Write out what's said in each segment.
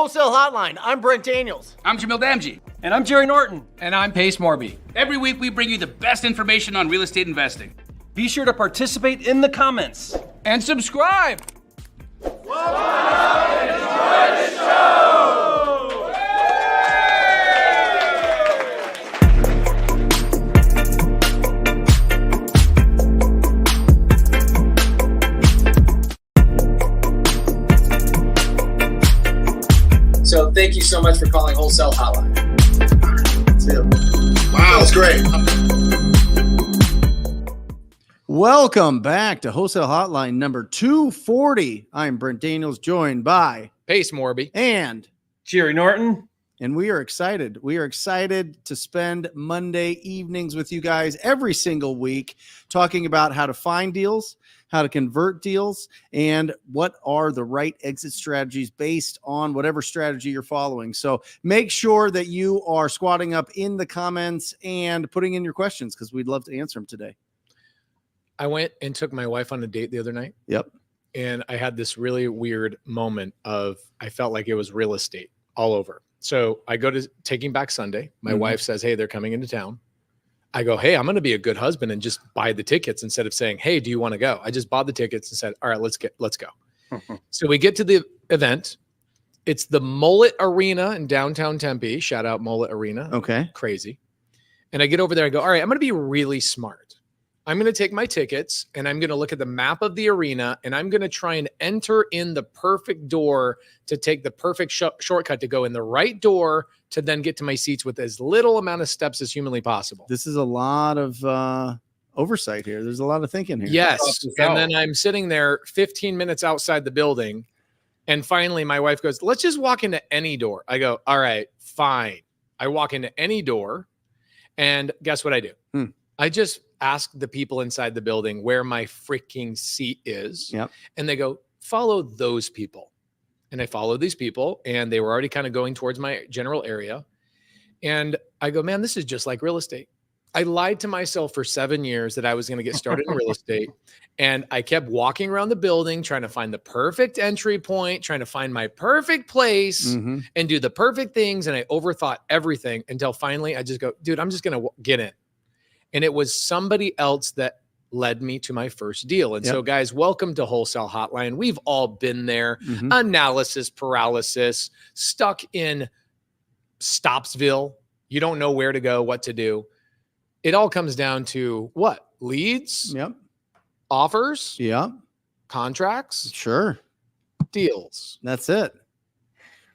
Wholesale Hotline. I'm Brent Daniels. I'm Jamil Damji. And I'm Jerry Norton. And I'm Morby. Every week we bring you the best information on real estate investing. Be sure to participate in the comments. And subscribe. Enjoy the show! So thank you so much for calling Wholesale Hotline. That's it. Wow, that's great. Welcome back to Wholesale Hotline number 240. I'm Brent Daniels, joined by Morby and Jerry Norton. And we are excited. We are excited to spend Monday evenings with you guys every single week talking about how to find deals, how to convert deals, and what are the right exit strategies based on whatever strategy you're following. So make sure that you are squatting up in the comments and putting in your questions because we'd love to answer them today. I went and took my wife on a date the other night. Yep. And I had this really weird moment of, I felt like it was real estate all over. So I go to Taking Back Sunday. My wife says, hey, they're coming into town. I go, hey, I'm going to be a good husband and just buy the tickets instead of saying, hey, do you want to go? I just bought the tickets and said, all right, let's go. So we get to the event. It's the Mullet Arena in downtown Tempe. Shout out Mullet Arena. Okay. Crazy. And I get over there. I go, all right, I'm going to be really smart. I'm going to take my tickets and I'm going to look at the map of the arena and I'm going to try and enter in the perfect door to take the perfect shortcut to go in the right door to then get to my seats with as little amount of steps as humanly possible. This is a lot of oversight here. There's a lot of thinking here. Yes. And then I'm sitting there 15 minutes outside the building. And finally my wife goes, let's just walk into any door. I go, all right, fine. I walk into any door and guess what I do? I just ask the people inside the building where my freaking seat is. Yep. And they go, follow those people. And I followed these people and they were already kind of going towards my general area. And I go, man, this is just like real estate. I lied to myself for 7 years that I was going to get started in real estate. And I kept walking around the building, trying to find the perfect entry point, trying to find my perfect place and do the perfect things. And I overthought everything until finally I just go, dude, I'm just going to get in. And it was somebody else that led me to my first deal. And so guys, welcome to Wholesale Hotline. We've all been there. Analysis paralysis, stuck in Stopsville. You don't know where to go, what to do. It all comes down to what? Leads? Yep. Offers? Yep. Contracts? Sure. Deals. That's it.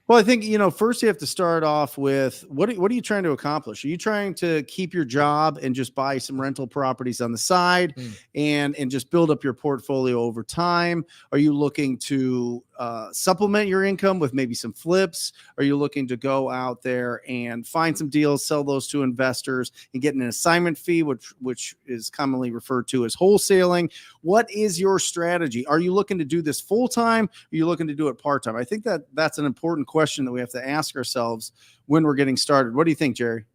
Well, I think, first you have to start off with what are you trying to accomplish? Are you trying to keep your job and just buy some rental properties on the side and just build up your portfolio over time? Are you looking to supplement your income with maybe some flips? Are you looking to go out there and find some deals, sell those to investors and get an assignment fee, which is commonly referred to as wholesaling? What is your strategy? Are you looking to do this full time? Are you looking to do it part time? I think that's an important question that we have to ask ourselves when we're getting started. What do you think, Jerry?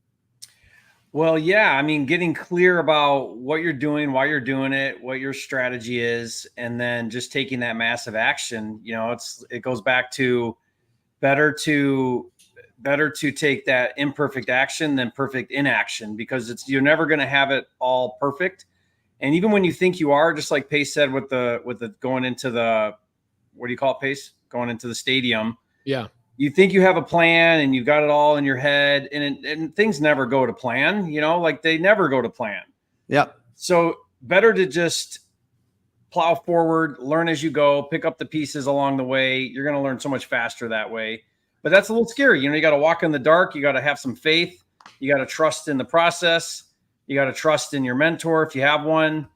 Well, yeah, I mean, getting clear about what you're doing, why you're doing it, what your strategy is, and then just taking that massive action. It goes back to better to take that imperfect action than perfect inaction, because you're never going to have it all perfect. And even when you think you are, just like Pace said with the going into the, what do you call it, Pace? Going into the stadium. Yeah. You think you have a plan and you've got it all in your head, and things never go to plan, like they never go to plan. Yep. So better to just plow forward, learn as you go, pick up the pieces along the way. You're going to learn so much faster that way. But that's a little scary. You got to walk in the dark. You got to have some faith. You got to trust in the process. You got to trust in your mentor if you have one.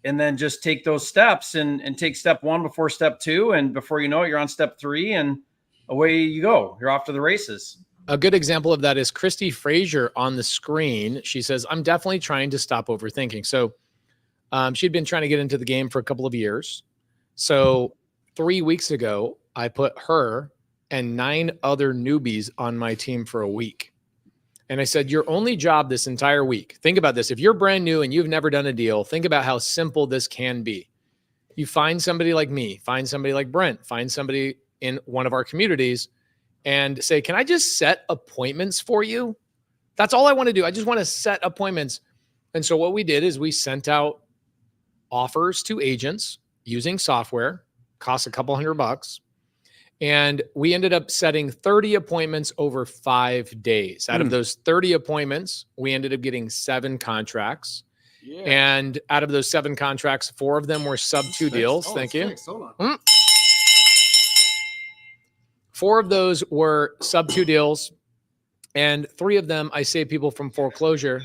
And then just take those steps and take step one before step two. And before you know it, you're on step three and away you go. You're off to the races. A good example of that is Christy Frazier on the screen. She says, I'm definitely trying to stop overthinking. So she'd been trying to get into the game for a couple of years. So 3 weeks ago, I put her and 9 other newbies on my team for a week. And I said, your only job this entire week, think about this. If you're brand new and you've never done a deal, think about how simple this can be. You find somebody like me, find somebody like Brent, find somebody in one of our communities, and say, can I just set appointments for you? That's all I want to do. I just want to set appointments. And so what we did is we sent out offers to agents using software, costs a couple $100. And we ended up setting 30 appointments over 5 days. Out of those 30 appointments, we ended up getting 7 contracts. Yeah. And out of those 7 contracts, 4 of them were sub-2 deals. Thank you. Hold on. 4 of those were sub-2 deals. And 3 of them, I saved people from foreclosure.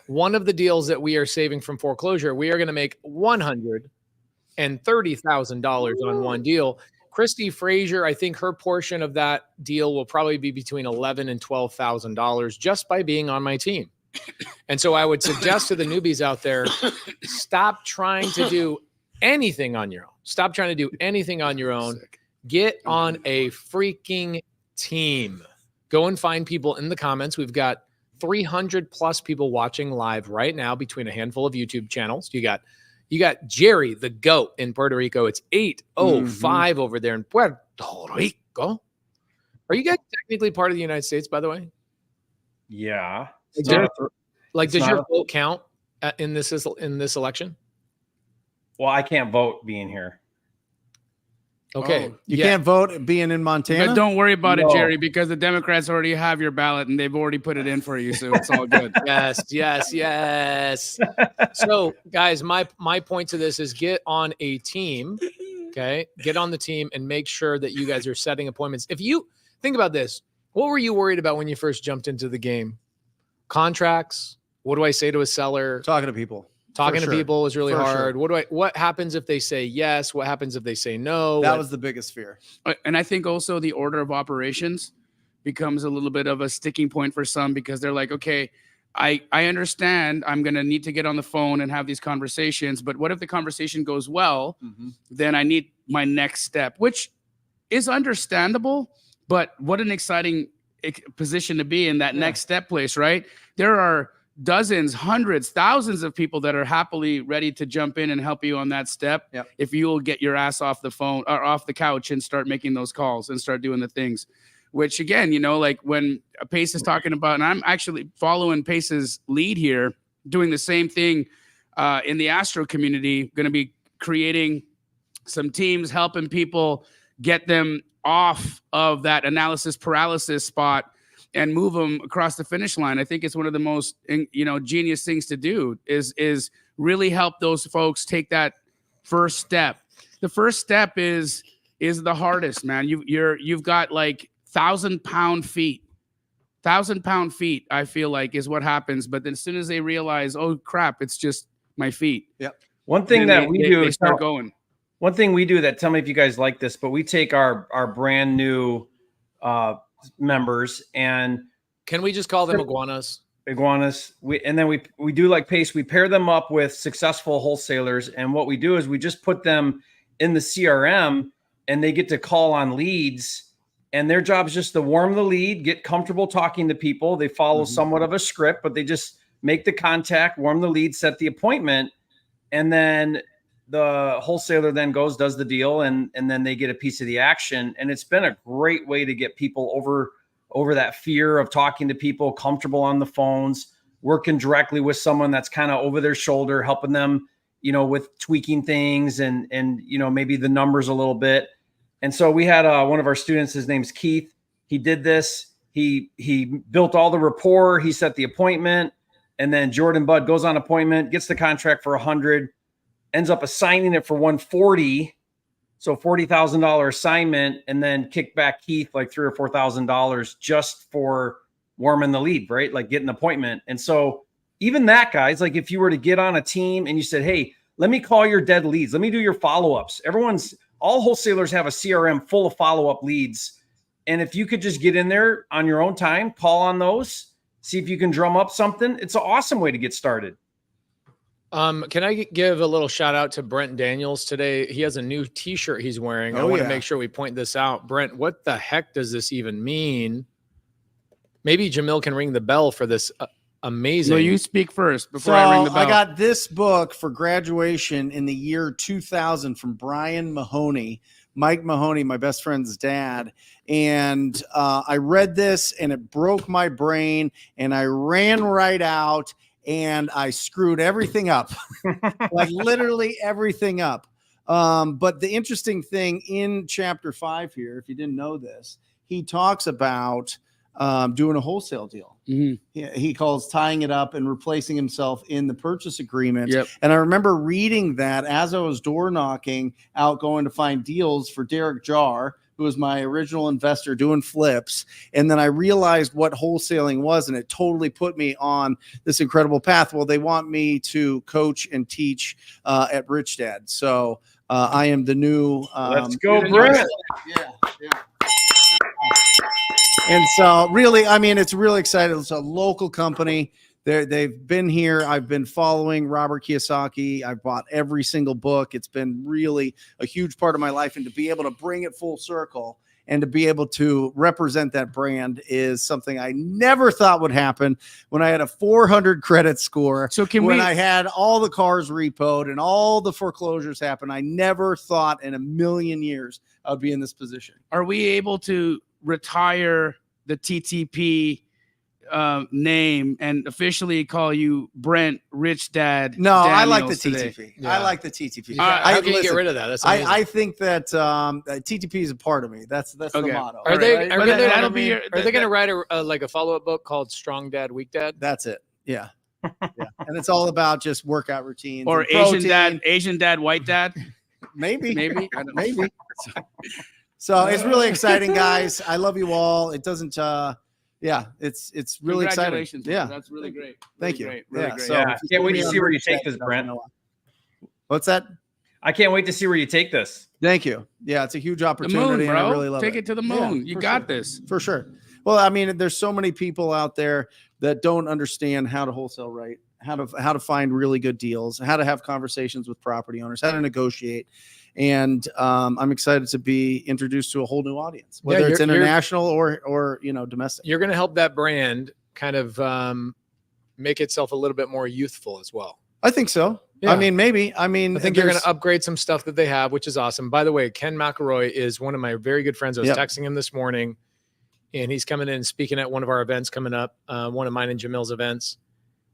One of the deals that we are saving from foreclosure, we are going to make $130,000 on one deal. Christy Frazier, I think her portion of that deal will probably be between $11,000 and $12,000 just by being on my team. And so I would suggest to the newbies out there, stop trying to do anything on your own. Stop trying to do anything on your own. Get on a freaking team. Go and find people in the comments. We've got 300 plus people watching live right now between a handful of YouTube channels. You got Jerry, the GOAT in Puerto Rico. It's 8:05 over there in Puerto Rico. Are you guys technically part of the United States, by the way? Yeah. Does your vote count in this election? Well, I can't vote being here. Okay. You can't vote being in Montana? But don't worry about it, Jerry, because the Democrats already have your ballot and they've already put it in for you. So it's all good. Yes. So, guys, my point to this is get on a team. Okay. Get on the team and make sure that you guys are setting appointments. If you think about this, what were you worried about when you first jumped into the game? Contracts. What do I say to a seller? Talking to people. Talking to people is really hard. What happens if they say yes? What happens if they say no? That was the biggest fear. And I think also the order of operations becomes a little bit of a sticking point for some, because they're like, okay, I understand I'm going to need to get on the phone and have these conversations, but what if the conversation goes well? Then I need my next step, which is understandable, but what an exciting position to be in, that next step place, right? There are dozens, hundreds, thousands of people that are happily ready to jump in and help you on that step. If you'll get your ass off the phone or off the couch and start making those calls and start doing the things, which again, like when Pace is talking about, and I'm actually following Pace's lead here, doing the same thing in the Astro community, going to be creating some teams, helping people get them off of that analysis paralysis spot and move them across the finish line. I think it's one of the most, genius things to do is really help those folks take that first step. The first step is the hardest, man. You've got like 1,000-pound feet. 1,000-pound feet, I feel like, is what happens. But then as soon as they realize, oh crap, it's just my feet. One thing that we do is start going. One thing we do that, tell me if you guys like this, but we take our brand new members, and can we just call them iguanas? And then we do like Pace. We pair them up with successful wholesalers, and what we do is we just put them in the CRM, and they get to call on leads, and their job is just to warm the lead, get comfortable talking to people. They follow somewhat of a script, but they just make the contact, warm the lead, set the appointment, and then the wholesaler then goes, does the deal, and then they get a piece of the action. And it's been a great way to get people over that fear of talking to people, comfortable on the phones, working directly with someone that's kind of over their shoulder, helping them, with tweaking things and maybe the numbers a little bit. And so we had one of our students, his name's Keith. He did this. He built all the rapport. He set the appointment, and then Jordan Budd goes on appointment, gets the contract for 100. Ends up assigning it for 140, so $40,000 assignment, and then kick back Keith like $3,000 or $4,000 just for warming the lead, right? Like getting an appointment. And so even that, guys, like if you were to get on a team and you said, hey, let me call your dead leads, let me do your follow-ups. All wholesalers have a CRM full of follow-up leads. And if you could just get in there on your own time, call on those, see if you can drum up something. It's an awesome way to get started. Can I give a little shout out to Brent Daniels today? He has a new t-shirt he's wearing. I want to make sure we point this out. Brent, what the heck does this even mean? Maybe Jamil can ring the bell for this amazing. No, you speak first before I ring the bell. I got this book for graduation in the year 2000 from Brian Mahoney. Mike Mahoney, my best friend's dad. And I read this and it broke my brain, and I ran right out and I screwed everything up, like literally everything up. But the interesting thing in chapter 5 here, if you didn't know this, he talks about doing a wholesale deal. He calls tying it up and replacing himself in the purchase agreement. Yep. And I remember reading that as I was door knocking out, going to find deals for Derek Jar, who was my original investor doing flips. And then I realized what wholesaling was, and it totally put me on this incredible path. Well, they want me to coach and teach at Rich Dad. So I am the new. Let's go, Brent. Yeah. And so really, I mean, it's really exciting. It's a local company. They've been here. I've been following Robert Kiyosaki. I've bought every single book. It's been really a huge part of my life. And to be able to bring it full circle and to be able to represent that brand is something I never thought would happen when I had a 400 credit score. So when I had all the cars repoed and all the foreclosures happen, I never thought in a million years I would be in this position. Are we able to retire the TTP name and officially call you Brent Rich Dad? No, I like the Daniels TTP. today? I like the TTP. How can you get rid of that? That's amazing. I think that TTP is a part of me. That's the Okay. motto. Are they right? are But they that'll be your- are they going to write a follow-up book called Strong Dad Weak Dad? That's it. Yeah. Yeah. And it's all about just workout routines Or and protein. Asian dad, white dad? Maybe. Maybe. I don't know. Maybe. So it's really exciting, guys. I love you all. It doesn't yeah, it's really exciting. Congratulations. Yeah. That's really great. Thank Really you. great. Really Yeah, great. so Yeah, if you can't put wait me to on see where you Rich take Dad, this, I'll Brent. know why. What's that? I can't wait to see where you take this. Thank you. Yeah, it's a huge The opportunity, moon, and I bro. really love Take it to the moon. Yeah, You for got sure. this. For sure. Well, I mean, there's so many people out there that don't understand how to wholesale right, how to find really good deals, how to have conversations with property owners, how to negotiate. And I'm excited to be introduced to a whole new audience, whether it's international or domestic. You're going to help that brand kind of make itself a little bit more youthful as well. I think so. Yeah. I mean, maybe. I mean, I think you're going to upgrade some stuff that they have, which is awesome. By the way, Ken McElroy is one of my very good friends. I was texting him this morning, and he's coming in and speaking at one of our events coming up, one of mine and Jamil's events.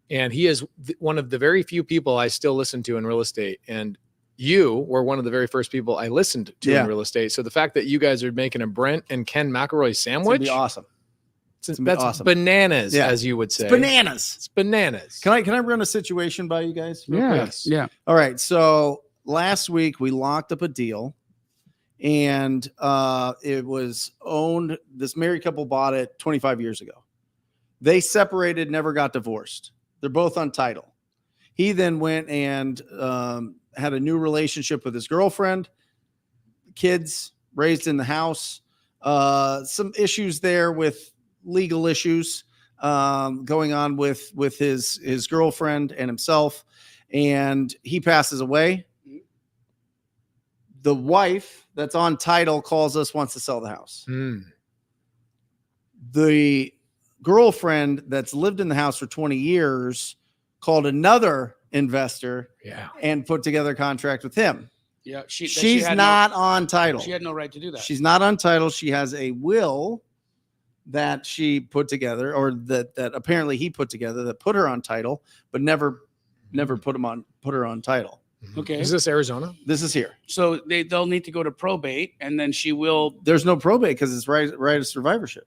And he is one of the very few people I still listen to in real estate. And you were one of the very first people I listened to in real estate. So the fact that you guys are making a Brent and Ken McElroy sandwich, be awesome. That's awesome. Bananas, as you would say. It's bananas. It's bananas. Can I run a situation by you guys? real quick? Yes. Yeah. All right. So last week we locked up a deal, and it was owned. This married couple bought it 25 years ago. They separated, never got divorced. They're both on title. He then went and had a new relationship with his girlfriend, kids raised in the house, some issues there with legal issues going on with his girlfriend and himself, and he passes away. The wife that's on title calls us, wants to sell the house. The girlfriend that's lived in the house for 20 years called another investor and put together a contract with him. Yeah. She's not on title. She had no right to do that. She's not on title. She has a will that she put together, or that apparently he put together, that put her on title, but never put her on title. Okay. Is this Arizona? This is here. So they'll need to go to probate, and then she will. There's no probate because it's right of survivorship.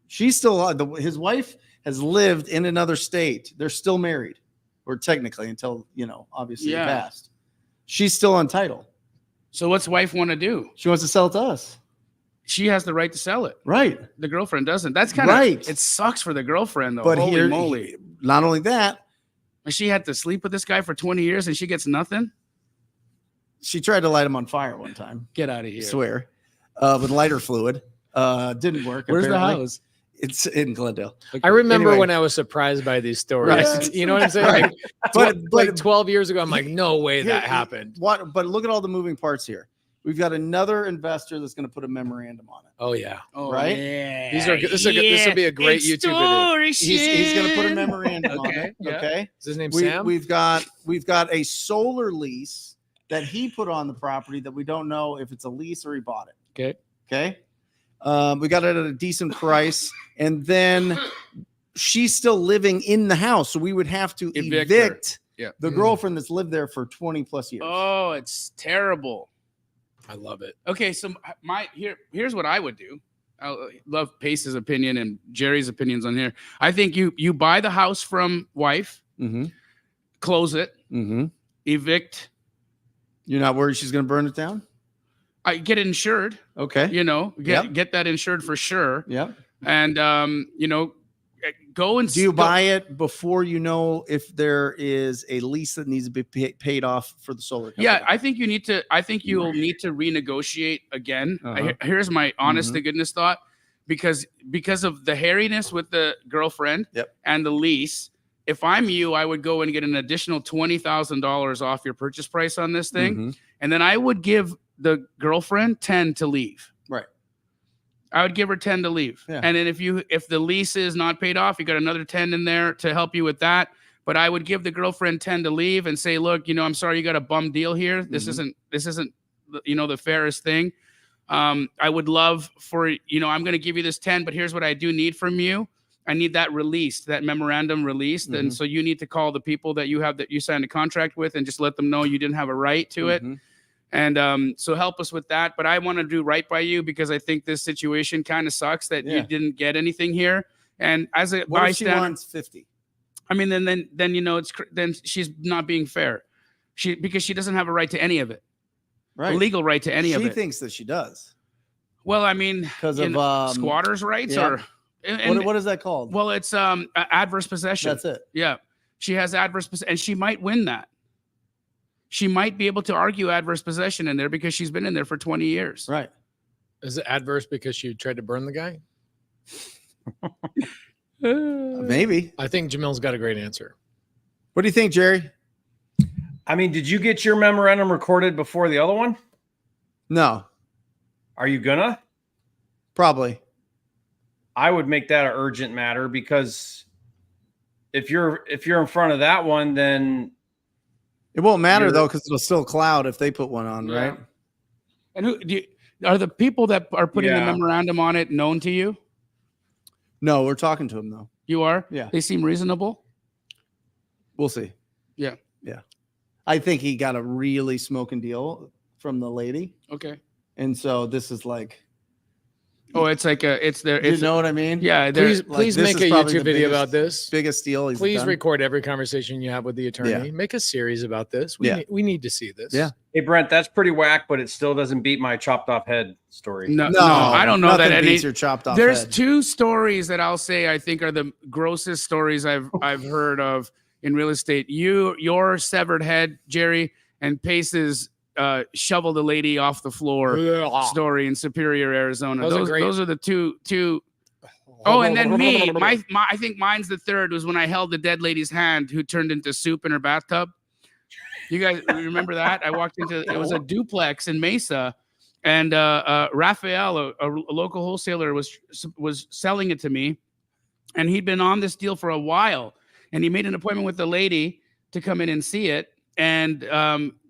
She's still his wife has lived in another state. They're still married, or technically until obviously he passed. She's still on title. So what's wife want to do? She wants to sell it to us. She has the right to sell it. Right. The girlfriend doesn't. That's kind of right. It sucks for the girlfriend though. But Holy moly. Not only that, and she had to sleep with this guy for 20 years and she gets nothing. She tried to light him on fire one time. Get out of here. I swear. With lighter fluid. Didn't work. Where's apparently. the house? It's in Glendale. I remember Anyway. when I was surprised by these stories. Right. You know what I'm saying? But Like 12 years ago, I'm like, no way that happened. But look at all the moving parts here. We've got another investor that's going to put a memorandum on it. Oh yeah. Oh, Right? Yeah. This will be a great YouTube video. He's going to put a memorandum on Okay, it. yeah. Okay. Is his name Sam? We've got a solar lease that he put on the property that we don't know if it's a lease or he bought it. Okay. Okay. We got it at a decent price. And then she's still living in the house. So we would have to Evict her. evict Yeah. the girlfriend that's lived there for 20 plus years. Oh, it's terrible. I love it. Okay, so here's what I would do. I love Pace's opinion and Jerry's opinions on here. I think you buy the house from wife, Mm-hmm. close it, Mm-hmm. evict. You're not worried she's going to burn it down? I get it insured. Okay. Get that insured for sure. Yep. And go and Do you buy it before you know if there is a lease that needs to be paid off for the solar company? Yeah, I think you need to. I think you'll need to renegotiate again. Uh-huh. Here's my honest to goodness thought, because of the hairiness with the girlfriend and the lease. If I'm you, I would go and get an additional $20,000 off your purchase price on this thing, and then I would give the girlfriend 10 to leave. Right. I would give her 10 to leave. Yeah. And then if the lease is not paid off, you got another 10 in there to help you with that. But I would give the girlfriend 10 to leave and say, look, I'm sorry you got a bum deal here. This isn't the fairest thing. I would love for, I'm going to give you this 10, but here's what I do need from you. I need that released, that memorandum released. And so you need to call the people that you signed a contract with and just let them know you didn't have a right to it. And so help us with that. But I want to do right by you because I think this situation kind of sucks that you didn't get anything here. And as a what if she bystander, wants 50? I mean, then she's not being fair. Because she doesn't have a right to any of it. Right. A legal right to any of it. She thinks that she does. Well, I mean, because of squatters' rights yeah. or and, what is that called? Well, it's adverse possession. That's it. Yeah. She has adverse possession, and she might win that. She might be able to argue adverse possession in there because she's been in there for 20 years. Right. Is it adverse because she tried to burn the guy? Maybe. I think Jamil's got a great answer. What do you think, Jerry? I mean, did you get your memorandum recorded before the other one? No. Are you gonna? Probably. I would make that an urgent matter because if you're in front of that one, then it won't matter though, because it'll still cloud if they put one on, Yeah. right? And are the people that are putting the memorandum on it known to you? No, we're talking to them though. You are? Yeah. They seem reasonable? We'll see. Yeah. Yeah. I think he got a really smoking deal from the lady. Okay. And so this is like, oh, it's like you know what I mean? Yeah. Please this make is a probably YouTube the video biggest- about this. Biggest deal he's Please done. record every conversation you have with the attorney. Yeah. Make a series about this. We need to see this. Yeah. hey Brent, that's pretty whack, but it still doesn't beat my chopped off head story. No, I don't know nothing that beats your chopped off There's head. two stories that I'll say I think are the grossest stories I've heard of in real estate. Your severed head, Jerry, and Pace's shovel the lady off the floor story in Superior, Arizona. Those are the two. Oh, and then me, I think mine's the third was when I held the dead lady's hand who turned into soup in her bathtub. You guys remember that? I walked into it was a duplex in Mesa, and Raphael, a local wholesaler, was selling it to me, and he'd been on this deal for a while, and he made an appointment with the lady to come in and see it, and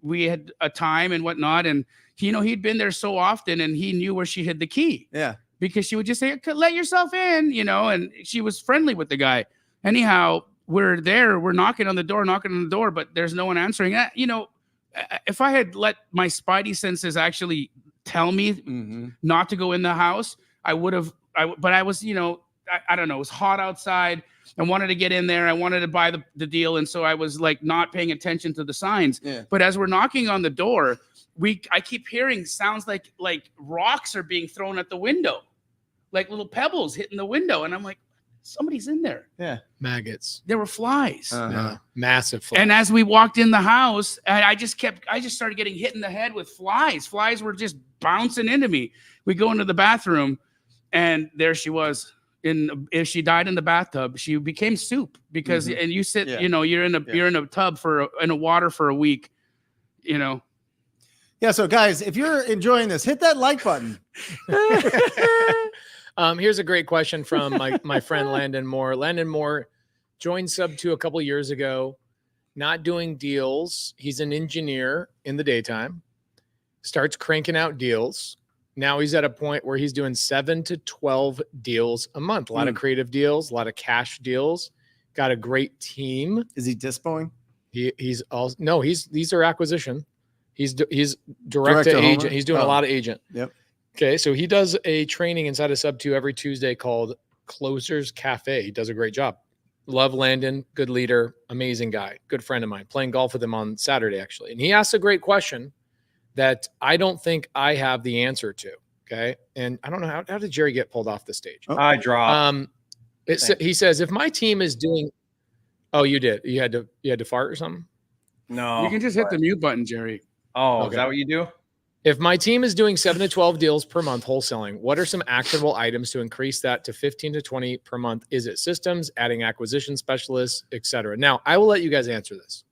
we had a time and whatnot, and he'd been there so often, and he knew where she hid the key. Yeah. Because she would just say, let yourself in, and she was friendly with the guy. Anyhow, we're there, we're knocking on the door, but there's no one answering. If I had let my spidey senses actually tell me not to go in the house, I would have, but I was, I don't know, it was hot outside. I wanted to get in there. I wanted to buy the deal. And so I was like not paying attention to the signs. Yeah. But as we're knocking on the door, I keep hearing sounds like rocks are being thrown at the window, like little pebbles hitting the window. And I'm like, somebody's in there. Yeah. Maggots. There were flies. Yeah. Massive flies. And as we walked in the house, I just started getting hit in the head with flies. Flies were just bouncing into me. We go into the bathroom and there she was. If she died in the bathtub, she became soup because, and you sit, you're in a tub in a water for a week, Yeah. So guys, if you're enjoying this, hit that like button. Here's a great question from my friend Landon Moore. Landon Moore joined Subto a couple years ago, not doing deals. He's an engineer in the daytime, starts cranking out deals. Now he's at a point where he's doing 7 to 12 deals a month. A lot of creative deals, a lot of cash deals. Got a great team. Is he dispoing? These are acquisition. He's direct to agent. He's doing a lot of agent. Yep. Okay. So he does a training inside of Subto every Tuesday called Closers Cafe. He does a great job. Love Landon, good leader, amazing guy, good friend of mine, playing golf with him on Saturday, actually. And he asked a great question that I don't think I have the answer to. Okay. And I don't know how did Jerry get pulled off the stage? I dropped. He says, if my team is doing, oh, you did, you had to fart or something. No, You can just hit the mute button, Jerry. Oh, Okay. Is that what you do? If my team is doing 7 to 12 deals per month wholesaling, what are some actionable items to increase that to 15 to 20 per month? Is it systems, adding acquisition specialists, et cetera? Now, I will let you guys answer this,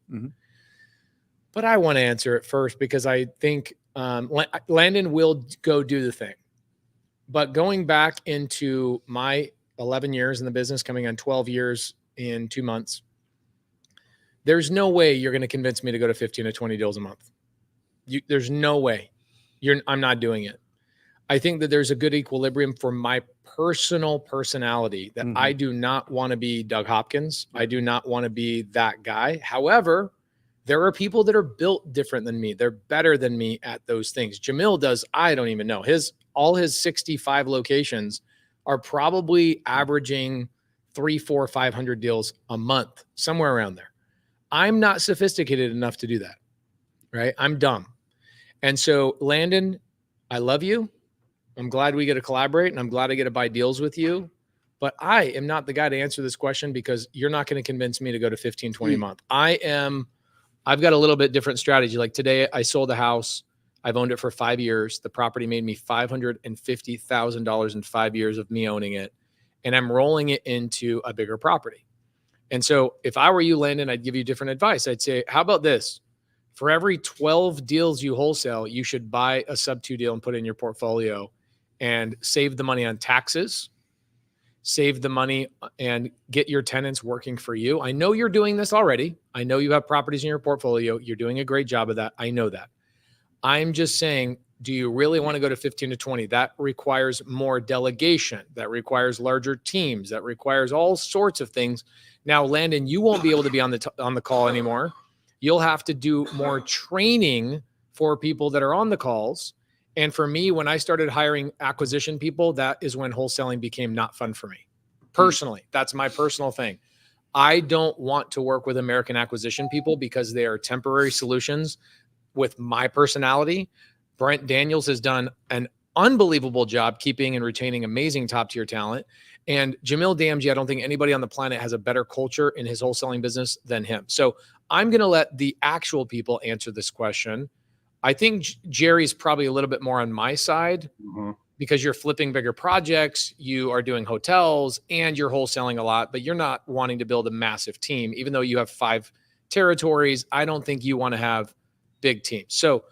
but I want to answer it first because I think Landon will go do the thing. But going back into my 11 years in the business, coming on 12 years in 2 months, there's no way you're going to convince me to go to 15 to 20 deals a month. There's no way. I'm not doing it. I think that there's a good equilibrium for my personal personality that I do not want to be Doug Hopkins. I do not want to be that guy. However, there are people that are built different than me. They're better than me at those things. Jamil does, I don't even know. All his 65 locations are probably averaging 300, 400, 500 deals a month, somewhere around there. I'm not sophisticated enough to do that, right? I'm dumb. And so, Landon, I love you. I'm glad we get to collaborate, and I'm glad I get to buy deals with you. But I am not the guy to answer this question because you're not going to convince me to go to 15, 20 a month. I've got a little bit different strategy. Like today, I sold a house. I've owned it for 5 years. The property made me $550,000 in 5 years of me owning it. And I'm rolling it into a bigger property. And so if I were you, Landon, I'd give you different advice. I'd say, how about this? For every 12 deals you wholesale, you should buy a Subto deal and put it in your portfolio and save the money on taxes, save the money and get your tenants working for you. I know you're doing this already. I know you have properties in your portfolio. You're doing a great job of that. I know that. I'm just saying, do you really want to go to 15 to 20? That requires more delegation. That requires larger teams. That requires all sorts of things. Now, Landon, you won't be able to be on the call anymore. You'll have to do more training for people that are on the calls. And for me, when I started hiring acquisition people, that is when wholesaling became not fun for me. Personally, that's my personal thing. I don't want to work with American acquisition people because they are temporary solutions with my personality. Brent Daniels has done an unbelievable job keeping and retaining amazing top-tier talent. And Jamil Damji, I don't think anybody on the planet has a better culture in his wholesaling business than him. So I'm going to let the actual people answer this question. I think Jerry's probably a little bit more on my side because you're flipping bigger projects, you are doing hotels, and you're wholesaling a lot, but you're not wanting to build a massive team. Even though you have 5 territories, I don't think you want to have big teams. So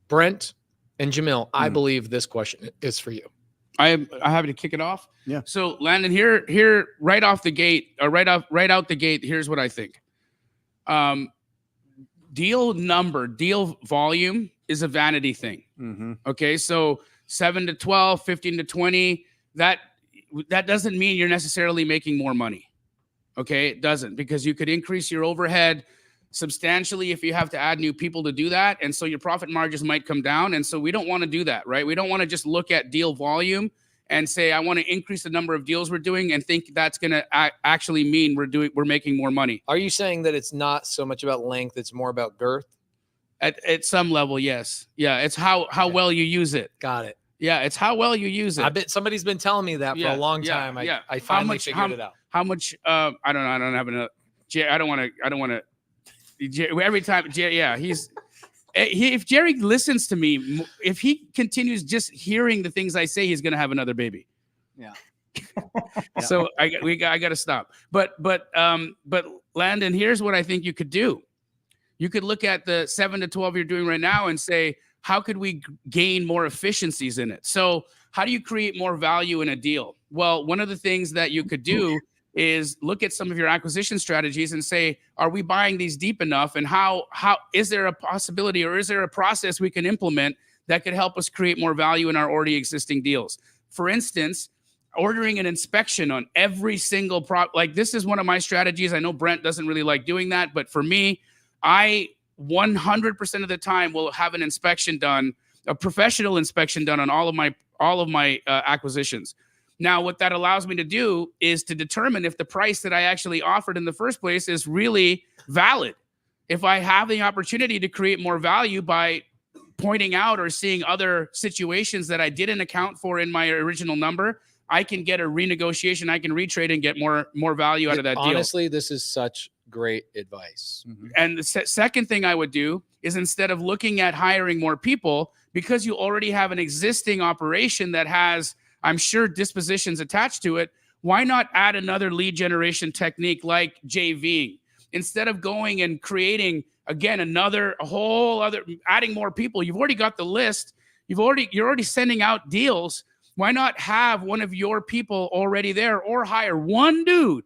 Brent and Jamil, I believe this question is for you. I'm happy to kick it off. Yeah. So Landon, here right off the gate, or right out the gate, here's what I think. Deal volume is a vanity thing. Okay. So 7 to 12, 15 to 20, that doesn't mean you're necessarily making more money. Okay. It doesn't, because you could increase your overhead substantially if you have to add new people to do that. And so your profit margins might come down. And so we don't want to do that, right? We don't want to just look at deal volume and say, I want to increase the number of deals we're doing and think that's going to actually mean we're making more money. Are you saying that it's not so much about length, it's more about girth? At some level, yes. Yeah. It's how well you use it. Got it. Yeah. It's how well you use it. I bet somebody's been telling me that for a long time. I finally figured it out. How much, I don't have enough. I don't want to, every time, yeah, if Jerry listens to me, if he continues just hearing the things I say, he's going to have another baby. Yeah. So I got to stop. But Landon, here's what I think you could do. You could look at the 7 to 12 you're doing right now and say, how could we gain more efficiencies in it? So how do you create more value in a deal? Well, one of the things that you could do is look at some of your acquisition strategies and say, are we buying these deep enough? And how is there a possibility or is there a process we can implement that could help us create more value in our already existing deals? For instance, ordering an inspection on every single like this is one of my strategies. I know Brent doesn't really like doing that, but for me, I 100% of the time will have an inspection done, a professional inspection done on all of my acquisitions. Now, what that allows me to do is to determine if the price that I actually offered in the first place is really valid. If I have the opportunity to create more value by pointing out or seeing other situations that I didn't account for in my original number, I can get a renegotiation. I can retrade and get more value out of that deal. Honestly, this is such great advice. And the second thing I would do is instead of looking at hiring more people, because you already have an existing operation that has, I'm sure, dispositions attached to it, why not add another lead generation technique like JVing? Instead of going and creating, again, adding more people, you've already got the list. You're already sending out deals. Why not have one of your people already there, or hire one dude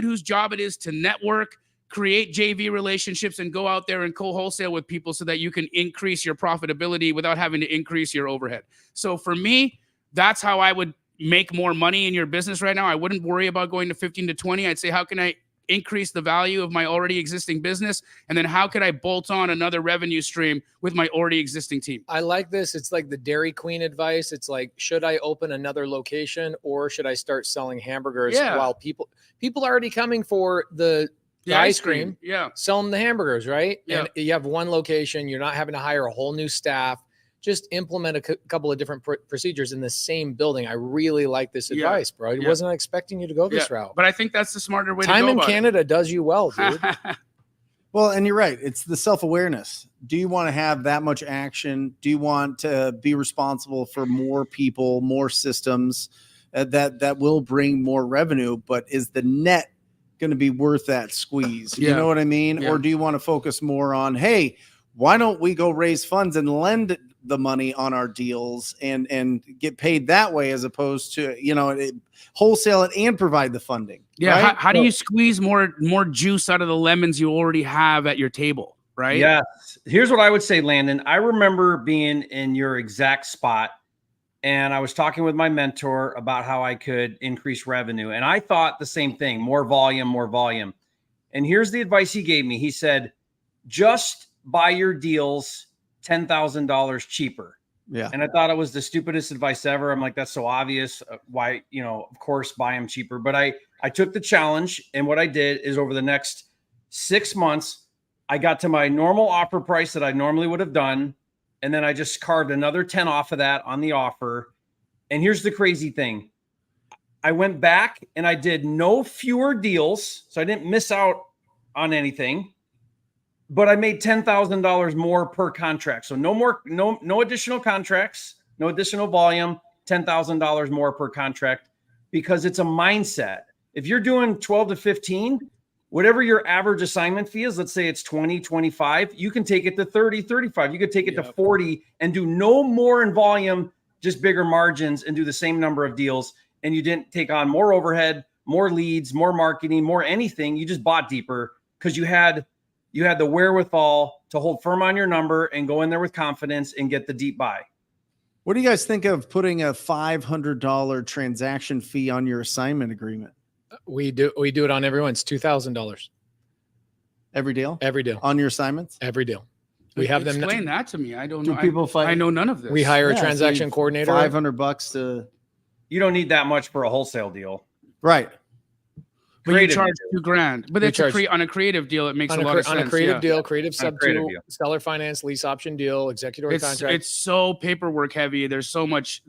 whose job it is to network, create JV relationships, and go out there and co-wholesale with people so that you can increase your profitability without having to increase your overhead. So for me, that's how I would make more money in your business right now. I wouldn't worry about going to 15 to 20. I'd say, how can I increase the value of my already existing business? And then how could I bolt on another revenue stream with my already existing team? I like this. It's like the Dairy Queen advice. It's like, should I open another location or should I start selling hamburgers while people are already coming for the ice cream? Yeah. Sell them the hamburgers, right? Yeah. And you have one location. You're not having to hire a whole new staff. Just implement a couple of different procedures in the same building. I really like this advice, bro. I wasn't expecting you to go this route. But I think that's the smarter way to go Time in about Canada does you well, dude. Well, and you're right. It's the self-awareness. Do you want to have that much action? Do you want to be responsible for more people, more systems that will bring more revenue? But is the net going to be worth that squeeze? You know what I mean? Yeah. Or do you want to focus more on, hey, why don't we go raise funds and lend the money on our deals and get paid that way, as opposed to, wholesale it and provide the funding? Yeah. Right? How do you squeeze more juice out of the lemons you already have at your table? Right. Yes. Here's what I would say, Landon. I remember being in your exact spot, and I was talking with my mentor about how I could increase revenue. And I thought the same thing, more volume, more volume. And here's the advice he gave me. He said, just buy your deals $10,000 cheaper. Yeah. And I thought it was the stupidest advice ever. I'm like, that's so obvious. Why, of course, buy them cheaper. But I took the challenge. And what I did is, over the next 6 months, I got to my normal offer price that I normally would have done. And then I just carved another 10 off of that on the offer. And here's the crazy thing. I went back and I did no fewer deals. So I didn't miss out on anything. But I made $10,000 more per contract. So no additional contracts, no additional volume, $10,000 more per contract, because it's a mindset. If you're doing 12 to 15, whatever your average assignment fee is, let's say it's 20, 25, you can take it to 30, 35. You could take it to 40 and do no more in volume, just bigger margins, and do the same number of deals. And you didn't take on more overhead, more leads, more marketing, more anything. You just bought deeper because you had the wherewithal to hold firm on your number and go in there with confidence and get the deep buy. What do you guys think of putting a $500 transaction fee on your assignment agreement? We do it on everyone's $2,000 Every deal? every deal. On your assignments? Every deal. We have them. Explain that to me. I don't know. Do people fight? I know none of this. We hire a Yeah, transaction so coordinator. $500 to You don't need that much for a wholesale deal. right. But you Creative charge deal. $2,000. But We it's charge- on a creative deal. It makes a lot of sense. On a creative yeah. deal, creative On a creative subto, deal. seller finance, lease option deal, executory contract. It's so paperwork heavy. There's so much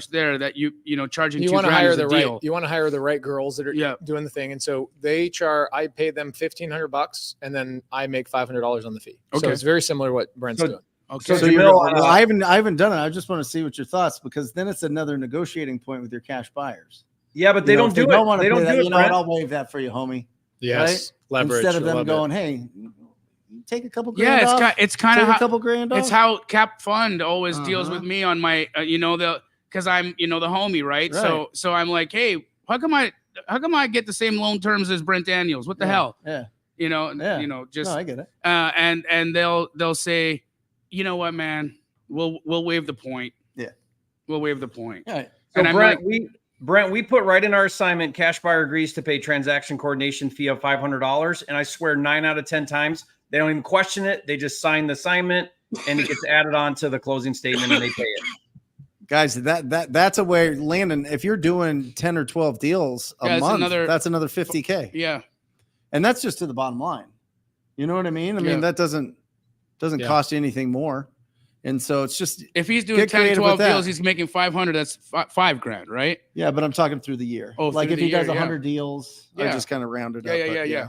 there that you charging You $2,000 want to hire is a the right. deal. You want to hire the right girls that are Yeah. doing the thing, and so they charge. I pay them $1,500, and then I make $500 on the fee. So Okay. it's very similar to what Brent's doing. Okay. So Jamil, I haven't done it. I just want to see what your thoughts, because then it's another negotiating point with your cash buyers. Yeah, but they don't do it. Want to They don't that, do it, you know what? Brent. I'll waive that for you, homie. Yes, leverage. Instead of I them love going, it. hey, take a couple Yeah, grand off. it's kind Take of a how couple grand off. it's how Cap Fund always deals Uh-huh. with me on my because I'm the homie, right? Right. So I'm like, hey, how come how come I get the same loan terms as Brent Daniels? What the hell? Yeah. Just No, I get it. and they'll say, you know what, man, we'll waive the point. Yeah. We'll waive the point. All right. So And I'm Brent, we put right in our assignment, cash buyer agrees to pay transaction coordination fee of $500. And I swear 9 out of 10 times, they don't even question it. They just sign the assignment and it gets added on to the closing statement and they pay it. Guys, that's a way, Landon, if you're doing 10 or 12 deals a month, that's another 50K. Yeah. And that's just to the bottom line. You know what I mean? I mean, that doesn't cost you anything more. And so it's just, if he's doing 10, 12 deals, he's making 500. That's $5,000, right? Yeah, but I'm talking through the year. Oh, like if he does 100 deals, I Yeah. just kind of round it Yeah, up. yeah, but yeah.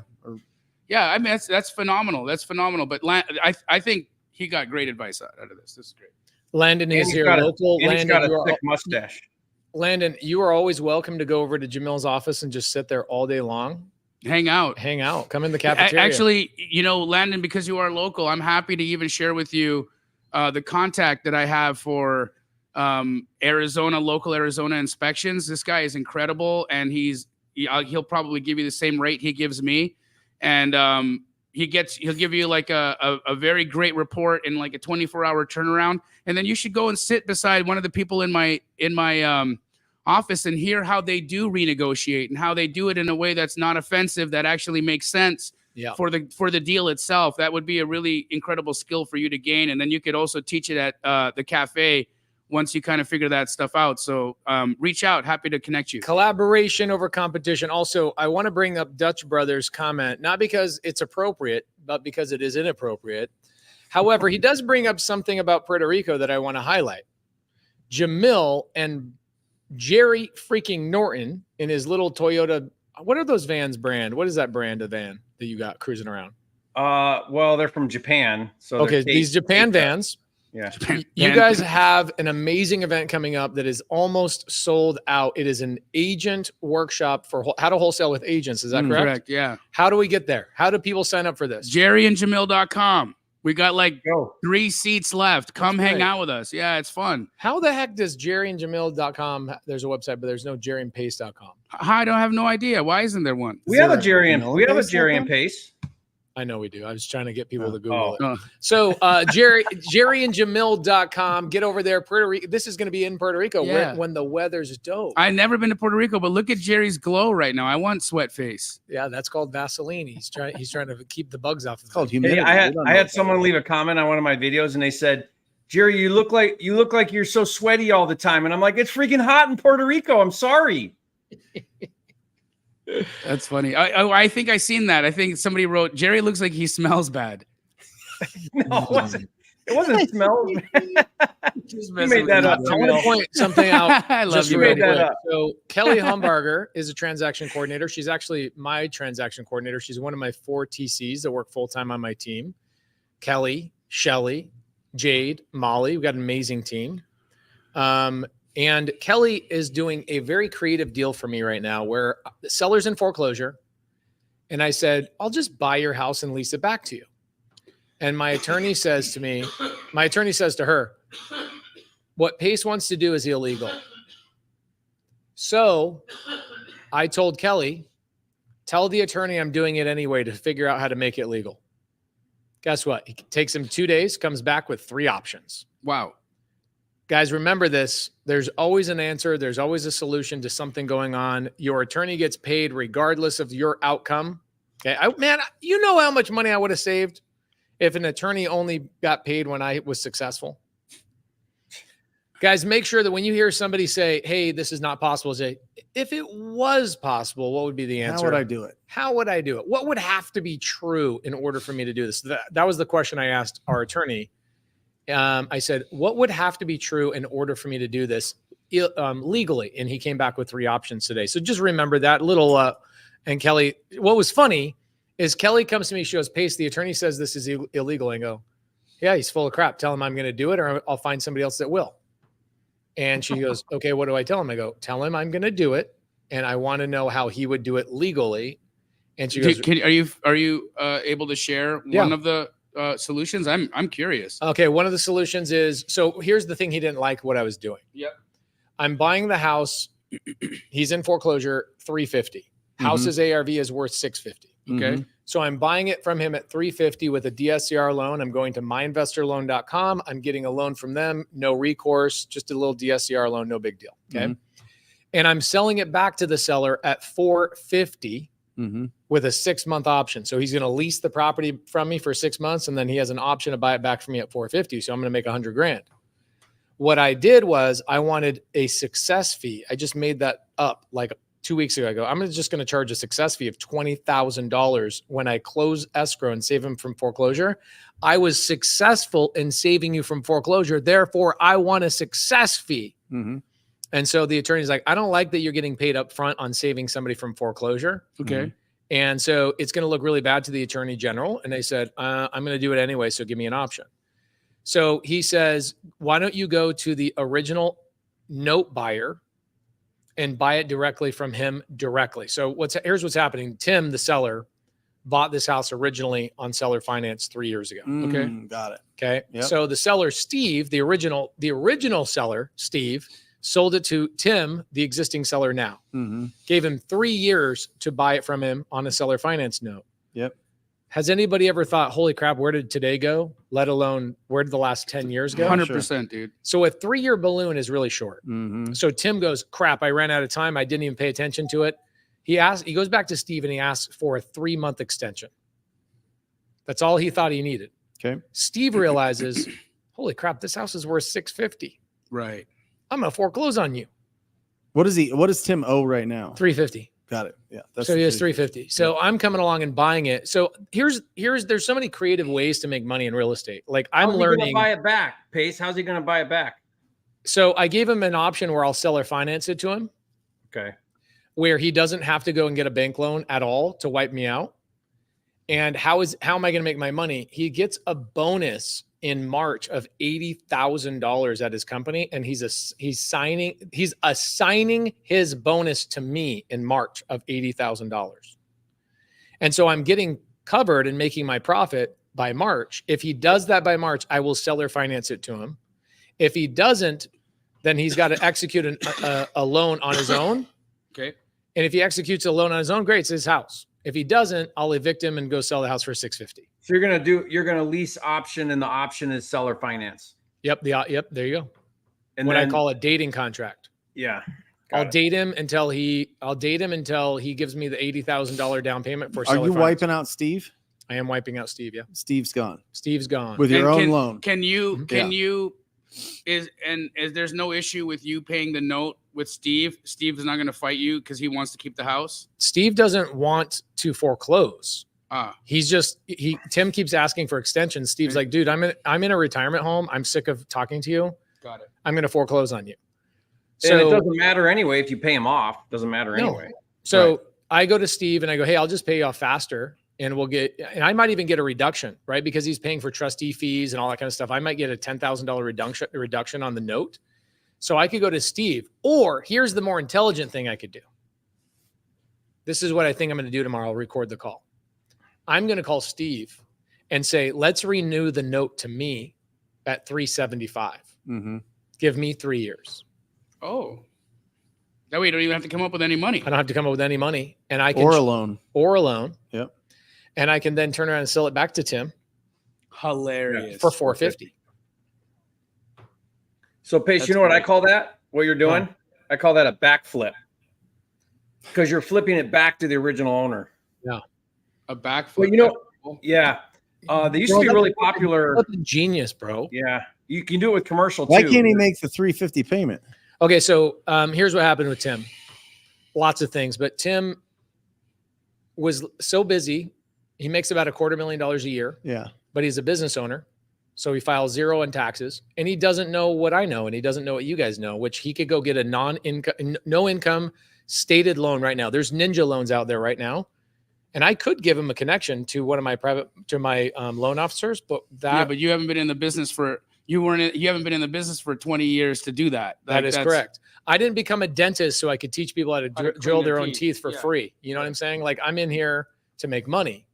Yeah, I mean that's phenomenal. That's phenomenal. But I think he got great advice out of this. This is great. Landon is he's here. got a- Local and he's got Landon, a thick mustache. Landon, you are always welcome to go over to Jamil's office and just sit there all day long. Hang out. Come in the cafeteria. Actually, Landon, because you are local, I'm happy to even share with you the contact that I have for local Arizona inspections. This guy is incredible, and he'll probably give you the same rate he gives me, and he'll give you like a very great report in like a 24-hour turnaround, and then you should go and sit beside one of the people in my office and hear how they do renegotiate and how they do it in a way that's not offensive, that actually makes sense for the deal itself. That would be a really incredible skill for you to gain, and then you could also teach it at the cafe once you kind of figure that stuff out. So reach out. Happy to connect you. Collaboration over competition. Also, I want to bring up Dutch Brothers' comment, not because it's appropriate, but because it is inappropriate. However, he does bring up something about Puerto Rico that I want to highlight. Jamil and Jerry freaking Norton in his little Toyota. What are those vans brand? What is that brand of van that you got cruising around? Well, they're from Japan. So okay, these Japan vans. Yeah. You guys have an amazing event coming up that is almost sold out. It is an agent workshop for how to wholesale with agents. Is that correct? Correct, yeah. How do we get there? How do people sign up for this? JerryandJamil.com. We got like Go. 3 seats left. Come hang out with us. Yeah, it's fun. How the heck does JerryandJamil.com? There's a website, but there's no JerryandPace.com. I don't have no idea. Why isn't there one? We have a Jerry and Pace. I know we do. I was trying to get people to Google it. Oh. So JerryandJamil.com. Get over there. Puerto Rico. This is going to be in Puerto Rico when the weather's dope. I've never been to Puerto Rico, but look at Jerry's glow right now. I want sweat face. Yeah, that's called Vaseline. He's trying to keep the bugs off. It's called humidity. Hey, I had someone leave a comment on one of my videos and they said, Jerry, you look like you're so sweaty all the time. And I'm like, it's freaking hot in Puerto Rico. I'm sorry. That's funny. I think I seen that. I think somebody wrote, Jerry looks like he smells bad. No, it wasn't smell. You made that up. I want to point something out. I love just you, real man. quick. So Kelly Humbarger is a transaction coordinator. She's actually my transaction coordinator. She's one of my 4 TCs that work full-time on my team. Kelly, Shelly, Jade, Molly. We've got an amazing team. And Kelly is doing a very creative deal for me right now where the seller's in foreclosure. And I said, I'll just buy your house and lease it back to you. And my attorney says to her, what Pace wants to do is illegal. So I told Kelly, tell the attorney I'm doing it anyway to figure out how to make it legal. Guess what? It takes him 2 days, comes back with 3 options. Wow. Guys, remember this. There's always an answer. There's always a solution to something going on. Your attorney gets paid regardless of your outcome. Okay, man, you know how much money I would have saved if an attorney only got paid when I was successful. Guys, make sure that when you hear somebody say, hey, this is not possible, say, if it was possible, what would be the answer? How would I do it? How would I do it? What would have to be true in order for me to do this? That was the question I asked our attorney. I said, what would have to be true in order for me to do this legally? And he came back with 3 options today. So just remember that little, and Kelly, what was funny is Kelly comes to me, she goes, Pace, the attorney says this is illegal. And I go, yeah, he's full of crap. Tell him I'm going to do it or I'll find somebody else that will. And she goes, okay, what do I tell him? I go, tell him I'm going to do it. And I want to know how he would do it legally. And she goes, are you able to share one of the solutions? I'm curious. Okay, one of the solutions is, so here's the thing he didn't like what I was doing. Yep. I'm buying the house He's in foreclosure, 350. House's ARV is worth 650. Okay. So I'm buying it from him at 350 with a DSCR loan. I'm going to myinvestorloan.com. I'm getting a loan from them, no recourse, just a little DSCR loan, no big deal. Okay. And I'm selling it back to the seller at 450 with a 6-month option. So he's going to lease the property from me for 6 months, and then he has an option to buy it back from me at 450. So I'm going to make $100,000. What I did was I wanted a success fee. I just made that up like 2 weeks ago. I go, I'm just going to charge a success fee of $20,000 when I close escrow and save him from foreclosure. I was successful in saving you from foreclosure. Therefore, I want a success fee. And so the attorney's like, I don't like that you're getting paid up front on saving somebody from foreclosure. Okay. And so it's going to look really bad to the attorney general. And they said, I'm going to do it anyway. So give me an option. So he says, why don't you go to the original note buyer and buy it directly from him directly? So here's what's happening. Tim, the seller, bought this house originally on seller finance 3 years ago. Okay. Got it. Okay. Yep. So the seller, Steve, the original seller, Steve, sold it to Tim, the existing seller now. Gave him 3 years to buy it from him on a seller finance note. Yep. Has anybody ever thought, holy crap, where did today go? Let alone where did the last 10 years go? 100%, dude. So a 3-year balloon is really short. So Tim goes, crap, I ran out of time. I didn't even pay attention to it. He goes back to Steve and he asks for a 3-month extension. That's all he thought he needed. Okay. Steve realizes, holy crap, this house is worth $650. Right. I'm going to foreclose on you. What does Tim owe right now? $350. Got it. Yeah. So he has $350. So I'm coming along and buying it. So there's so many creative ways to make money in real estate. Like I'm learning. How's he gonna buy it back, Pace? How's he going to buy it back? So I gave him an option where I'll seller finance it to him, Okay. where he doesn't have to go and get a bank loan at all to wipe me out. And how am I going to make my money? He gets a bonus in March of $80,000 at his company, and he's assigning his bonus to me in March of $80,000. And so I'm getting covered and making my profit by March. If he does that by March, I will seller finance it to him. If he doesn't, then he's got to execute a loan on his own. Okay. And if he executes a loan on his own, great, it's his house. If he doesn't, I'll evict him and go sell the house for $650. So you're gonna lease option, and the option is seller finance. Yep. There you go. And I call it dating contract. Yeah. I'll date him until he gives me the $80,000 down payment for Are seller you finance. wiping out Steve? I am wiping out Steve. Yeah. Steve's gone Steve's gone. with your And own loan. Can you there's no issue with you paying the note with Steve? Steve is not going to fight you because he wants to keep the house. Steve doesn't want to foreclose. He's Tim keeps asking for extensions. Steve's like, dude, I'm in a retirement home. I'm sick of talking to you. Got it. I'm going to foreclose on you. So and it doesn't matter anyway if you pay him off. Doesn't matter No. anyway. So Right. I go to Steve and I go, hey, I'll just pay you off faster. And I might even get a reduction, right? Because he's paying for trustee fees and all that kind of stuff. I might get a $10,000 reduction on the note. So I could go to Steve, or here's the more intelligent thing I could do. This is what I think I'm going to do tomorrow. I'll record the call. I'm going to call Steve and say, let's renew the note to me at $375. Give me 3 years. Oh, that way you don't even have to come up with any money. I don't have to come up with any money, and I can Or a loan. Yep. And I can then turn around and sell it back to Tim Hilarious. for $450. So Pace, you know what I call that? What you're doing? I call that a backflip, because you're flipping it back to the original owner. Yeah. A backflip. Well, you know, yeah. They used to be really popular. That's a genius, bro. Yeah, you can do it with commercial too. Why can't he make the $350 payment? Okay, so here's what happened with Tim. Lots of things, but Tim was so busy. He makes about $250,000 a year. Yeah. But he's a business owner. So he files zero in taxes, and he doesn't know what I know, and he doesn't know what you guys know, which he could go get a no income stated loan right now. There's ninja loans out there right now. And I could give him a connection to one of my loan officers, but but you haven't been in the business for you haven't been in the business for 20 years to do that. That is correct. I didn't become a dentist so I could teach people how to drill their own teeth for free. You know what I'm saying? Like, I'm in here to make money.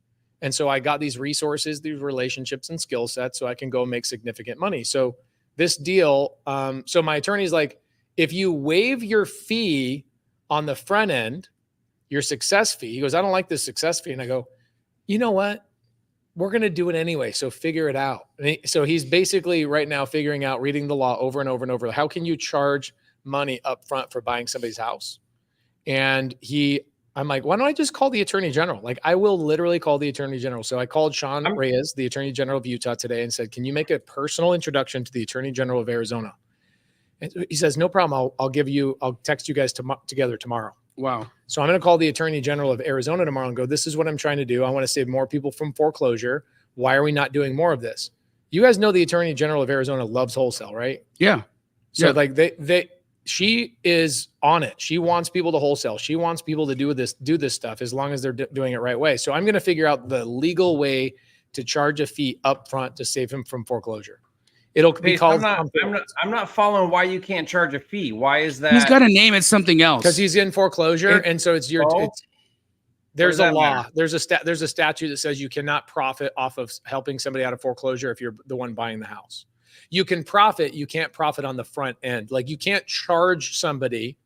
And so I got these resources, these relationships and skill sets so I can go make significant money. So this deal, so my attorney's like, if you waive your fee on the front end, your success fee, he goes, I don't like this success fee. And I go, you know what? We're going to do it anyway. So figure it out. So he's basically right now figuring out, reading the law over and over and over. How can you charge money up front for buying somebody's house? And I'm like, why don't I just call the attorney general? Like, I will literally call the attorney general. So I called Sean Reyes, the attorney general of Utah today, and said, can you make a personal introduction to the attorney general of Arizona? And he says, no problem. I'll text you guys together tomorrow. Wow. So I'm going to call the attorney general of Arizona tomorrow and go, this is what I'm trying to do. I want to save more people from foreclosure. Why are we not doing more of this? You guys know the attorney general of Arizona loves wholesale, right? Yeah. So like she is on it. She wants people to wholesale. She wants people to do this stuff as long as they're doing it right way. So I'm going to figure out the legal way to charge a fee up front to save him from foreclosure. It'll be called. I'm not following why you can't charge a fee. Why is that? He's got to name it something else. Because he's in foreclosure, and so it's your. There's a law. Matter? There's a statute that says you cannot profit off of helping somebody out of foreclosure if you're the one buying the house. You can profit. You can't profit on the front end. Like, you can't charge somebody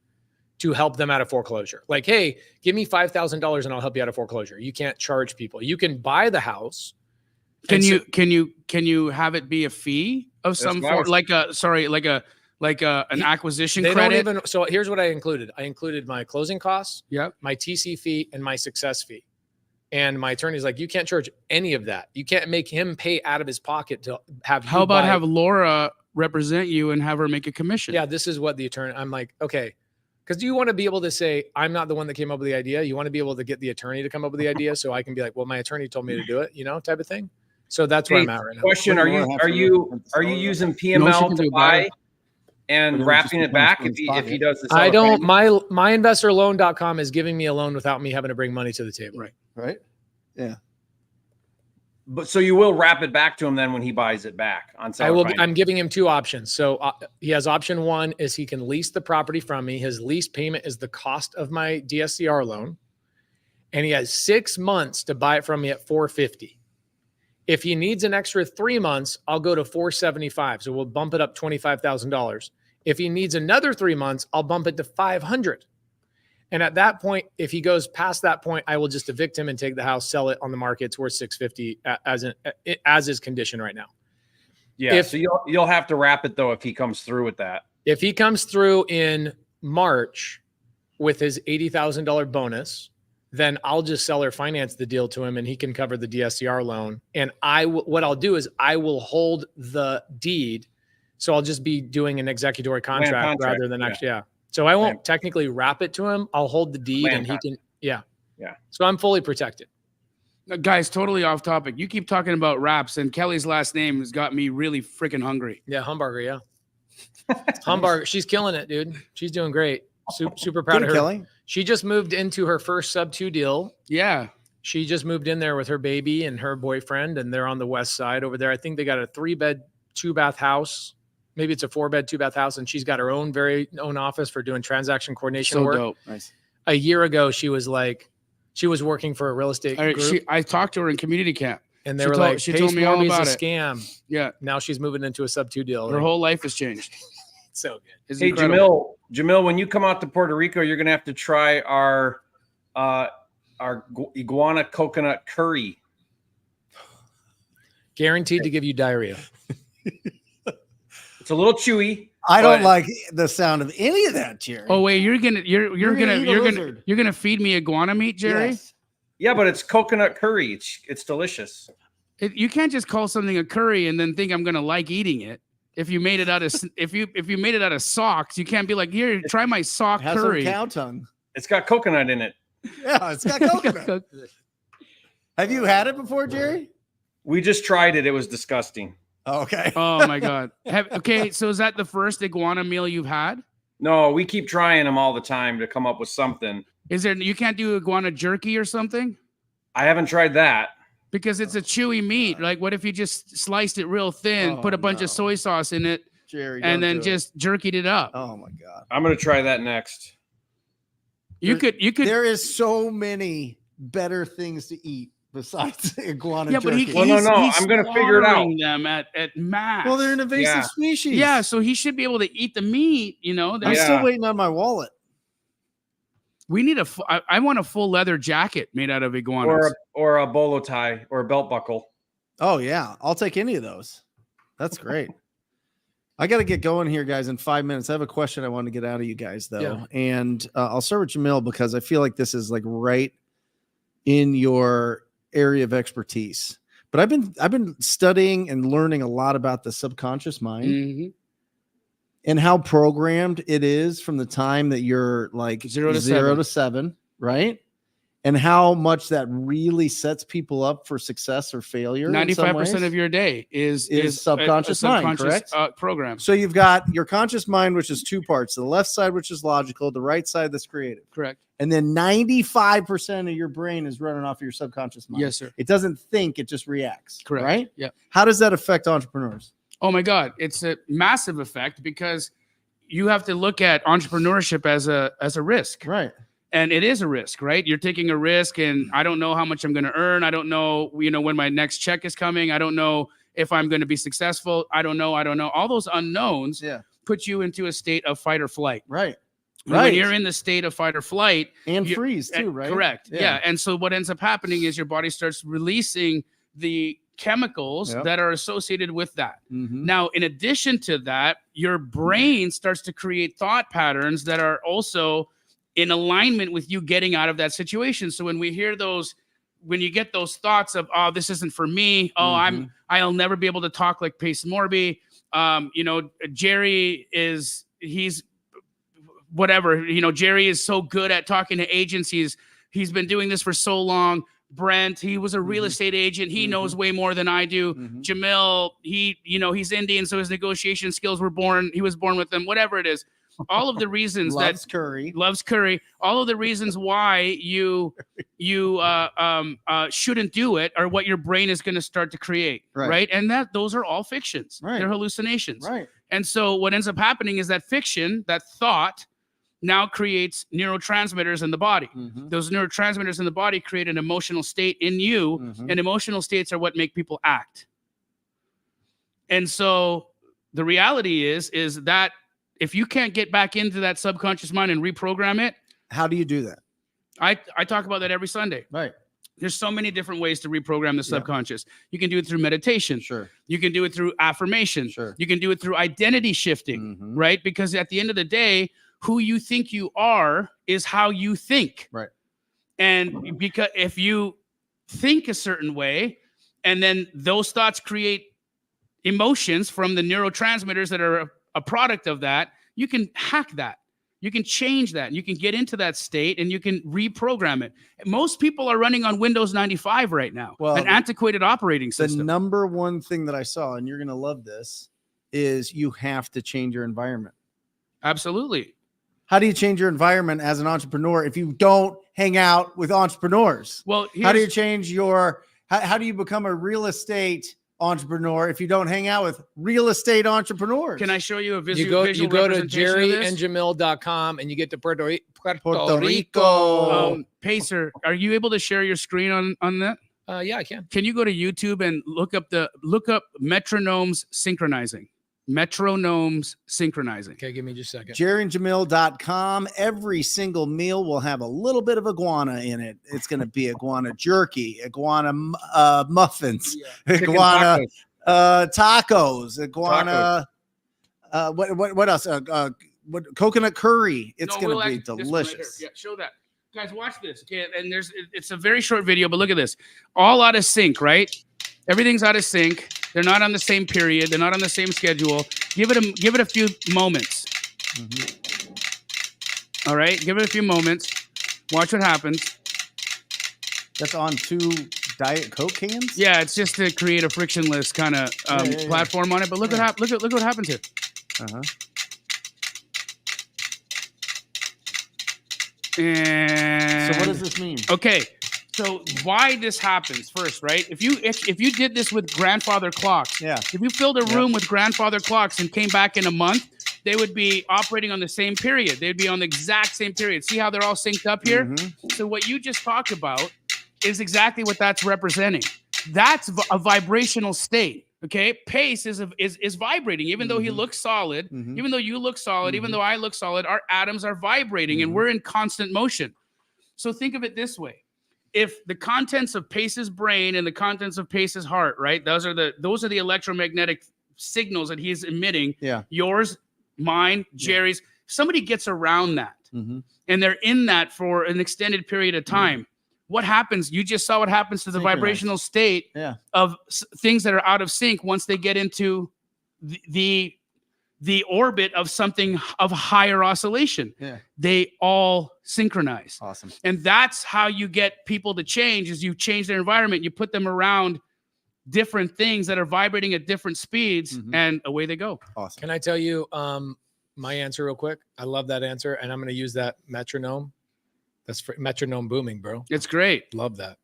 to help them out of foreclosure. Like, hey, give me $5,000 and I'll help you out of foreclosure. You can't charge people. You can buy the house. Can you have it be a fee of some form, like an acquisition credit? So here's what I included. I included my closing costs, yep, my TC fee, and my success fee. And my attorney's like, you can't charge any of that. You can't make him pay out of his pocket to have. How about have Laura represent you and have her make a commission? Yeah, this is what the attorney. I'm like, okay, because you want to be able to say, I'm not the one that came up with the idea. You want to be able to get the attorney to come up with the idea, so I can be like, well, my attorney told me to do it, type of thing. So that's where I'm at right now. Question: Are you using PML to buy and wrapping it back if he does this? I don't. MyInvestorLoan.com is giving me a loan without me having to bring money to the table. Right. Yeah. But so you will wrap it back to him then when he buys it back on seller finance? I'm giving him two options. So he has option one is he can lease the property from me. His lease payment is the cost of my DSCR loan, and he has 6 months to buy it from me at $450. If he needs an extra 3 months, I'll go to $475. So we'll bump it up $25,000. If he needs another 3 months, I'll bump it to $500. And at that point, if he goes past that point, I will just evict him and take the house, sell it on the market. It's worth $650 as is condition right now. Yeah. So you'll have to wrap it though if he comes through with that. If he comes through in March with his $80,000 bonus, then I'll just seller finance the deal to him and he can cover the DSCR loan. And what I'll do is I will hold the deed. So I'll just be doing an executory contract rather than actually, yeah. So I won't technically wrap it to him. I'll hold the deed and he can, yeah. So I'm fully protected. Guys, totally off topic. You keep talking about wraps, and Kelly's last name has got me really freaking hungry. Yeah, Humbarger, yeah. Humbarger, she's killing it, dude. She's doing great. Super proud of her. Kelly. She just moved into her first sub-2 deal. Yeah. She just moved in there with her baby and her boyfriend, and they're on the west side over there. I think they got a 3-bed, 2-bath house. Maybe it's a 4-bed, 2-bath house, and she's got her own very own office for doing transaction coordination work. Dope. Nice. A year ago, she was working for a real estate group. I talked to her in community camp, and they were like, she told me all about it. Scam. Yeah. Now she's moving into a sub-2 deal. Her whole life has changed. So good. It's hey, incredible. Jamil, when you come out to Puerto Rico, you're gonna have to try our iguana coconut curry. Guaranteed to give you diarrhea. It's a little chewy. I don't like the sound of any of that, Jerry. Oh wait, you're gonna feed me iguana meat, Jerry? Yes. Yeah, but it's coconut curry. It's delicious. You can't just call something a curry and then think I'm gonna like eating it. If you made it out of if you made it out of socks, you can't be like, here, try my sock curry. Some cow tongue. It's got coconut in it. Yeah, it's got coconut. Have you had it before, Jerry? We just tried it. It was disgusting. Okay. Oh my God. Okay, so is that the first iguana meal you've had? No, we keep trying them all the time to come up with something. You can't do iguana jerky or something? I haven't tried that. Because it's a chewy meat. Like, what if you just sliced it real thin, put a bunch of soy sauce in it, Jerry, and then just jerkied it up? Oh my God. I'm gonna try that next. You could. There is so many better things to eat besides iguana Yeah, but jerky? Well, no, I'm gonna figure it out. slaughtering them at mass. Well, they're an invasive Yeah. species. Yeah, so he should be able to eat the meat. You know, I'm There's- Yeah. still waiting on my wallet. we need I want a full leather jacket made out of iguanas. or a bolo tie or a belt buckle. Oh yeah, I'll take any of those. That's great. I got to get going here, guys, in 5 minutes. I have a question I want to get out of you guys, though. Yeah. And I'll start with Jamil because I feel like this is like right in your area of expertise. But I've been studying and learning a lot about the subconscious mind Mhm. and how programmed it is from the time that you're like 0 to 7, right? And how much that really sets people up for success or failure. in some 95% ways. of your day is subconscious mind, correct? Program. So you've got your conscious mind, which is two parts: the left side, which is logical, the right side that's creative. Correct. And then 95% of your brain is running off of your subconscious mind. Yes, sir. It doesn't think; it just reacts. Correct. Right? Yeah. How does that affect entrepreneurs? Oh my God, it's a massive effect because you have to look at entrepreneurship as a risk. Right. And it is a risk, right? You're taking a risk, and I don't know how much I'm going to earn. I don't know, when my next check is coming. I don't know if I'm going to be successful. I don't know. All those unknowns put you into a state of fight or flight. Right. And when you're in the state of fight or flight, And freeze too, right? Correct. Yeah. And so what ends up happening is your body starts releasing the chemicals that are associated with that. Mhm. Now, in addition to that, your brain starts to create thought patterns that are also in alignment with you getting out of that situation. So when you get those thoughts of, oh, this isn't for me. Oh, I'll never be able to talk like Pace Morby. Jerry he's whatever, Jerry is so good at talking to agencies. He's been doing this for so long. Brent, he was a real estate agent. He knows way more than I do. Jamil, he's Indian, so his negotiation skills he was born with them, whatever it is. All of the reasons loves curry. All of the reasons why you shouldn't do it are what your brain is going to start to create, right? And those are all fictions. Right. They're hallucinations. Right. And so what ends up happening is that fiction, that thought, now creates neurotransmitters in the body. Those neurotransmitters in the body create an emotional state in you, and emotional states are what make people act. And so the reality is that if you can't get back into that subconscious mind and reprogram it, how do you do that? I talk about that every Sunday. Right. There's so many different ways to reprogram the subconscious. You can do it through meditation. Sure. You can do it through affirmation. Sure. You can do it through identity shifting, right? Because at the end of the day, who you think you are is how you think. Right. And because if you think a certain way, and then those thoughts create emotions from the neurotransmitters that are a product of that, you can hack that. You can change that. You can get into that state and you can reprogram it. Most people are running on Windows 95 right now, an antiquated operating system. The number one thing that I saw, and you're going to love this, is you have to change your environment. Absolutely. How do you change your environment as an entrepreneur if you don't hang out with entrepreneurs? Well, how do you change how do you become a real estate entrepreneur if you don't hang out with real estate entrepreneurs? Can I show you a visual? You go to representation jerryandjamil.com and you get to Puerto Rico. Pacer, are you able to share your screen on that? Yeah, I can. Can you go to YouTube and look up metronomes synchronizing? Metronomes synchronizing. Okay, give me just a second. jerryandjamil.com. Every single meal will have a little bit of iguana in it. It's going to be iguana jerky, iguana muffins, iguana tacos, iguana what else? Coconut curry. It's going to be delicious. Yeah, show that. Guys, watch this. Okay, and it's a very short video, but look at this. All out of sync, right? Everything's out of sync. They're not on the same period. They're not on the same schedule. Give it a few moments. All right, give it a few moments. Watch what happens. That's on 2 Diet Coke cans. Yeah, it's just to create a frictionless kind of platform on it. But look what happens here. And so what does this mean? Okay. So why this happens first, right? If you did this with grandfather clocks, if you filled a room with grandfather clocks and came back in a month, they would be operating on the same period. They'd be on the exact same period. See how they're all synced up here? So what you just talked about is exactly what that's representing. That's a vibrational state. Okay, pace is vibrating. Even though he looks solid, even though you look solid, even though I look solid, our atoms are vibrating and we're in constant motion. So think of it this way: if the contents of Pace's brain and the contents of Pace's heart, right? Those are the electromagnetic signals that he's emitting. Yeah. Yours, mine, Jerry's. Somebody gets around that, and they're in that for an extended period of time. What happens? You just saw what happens to the vibrational state of things that are out of sync once they get into the orbit of something of higher oscillation. Yeah. They all synchronize. Awesome. And that's how you get people to change, is you change their environment. You put them around different things that are vibrating at different speeds, and away they go. Awesome. Can I tell you my answer real quick? I love that answer, and I'm going to use that metronome. That's for metronome booming, bro. It's great. Love that.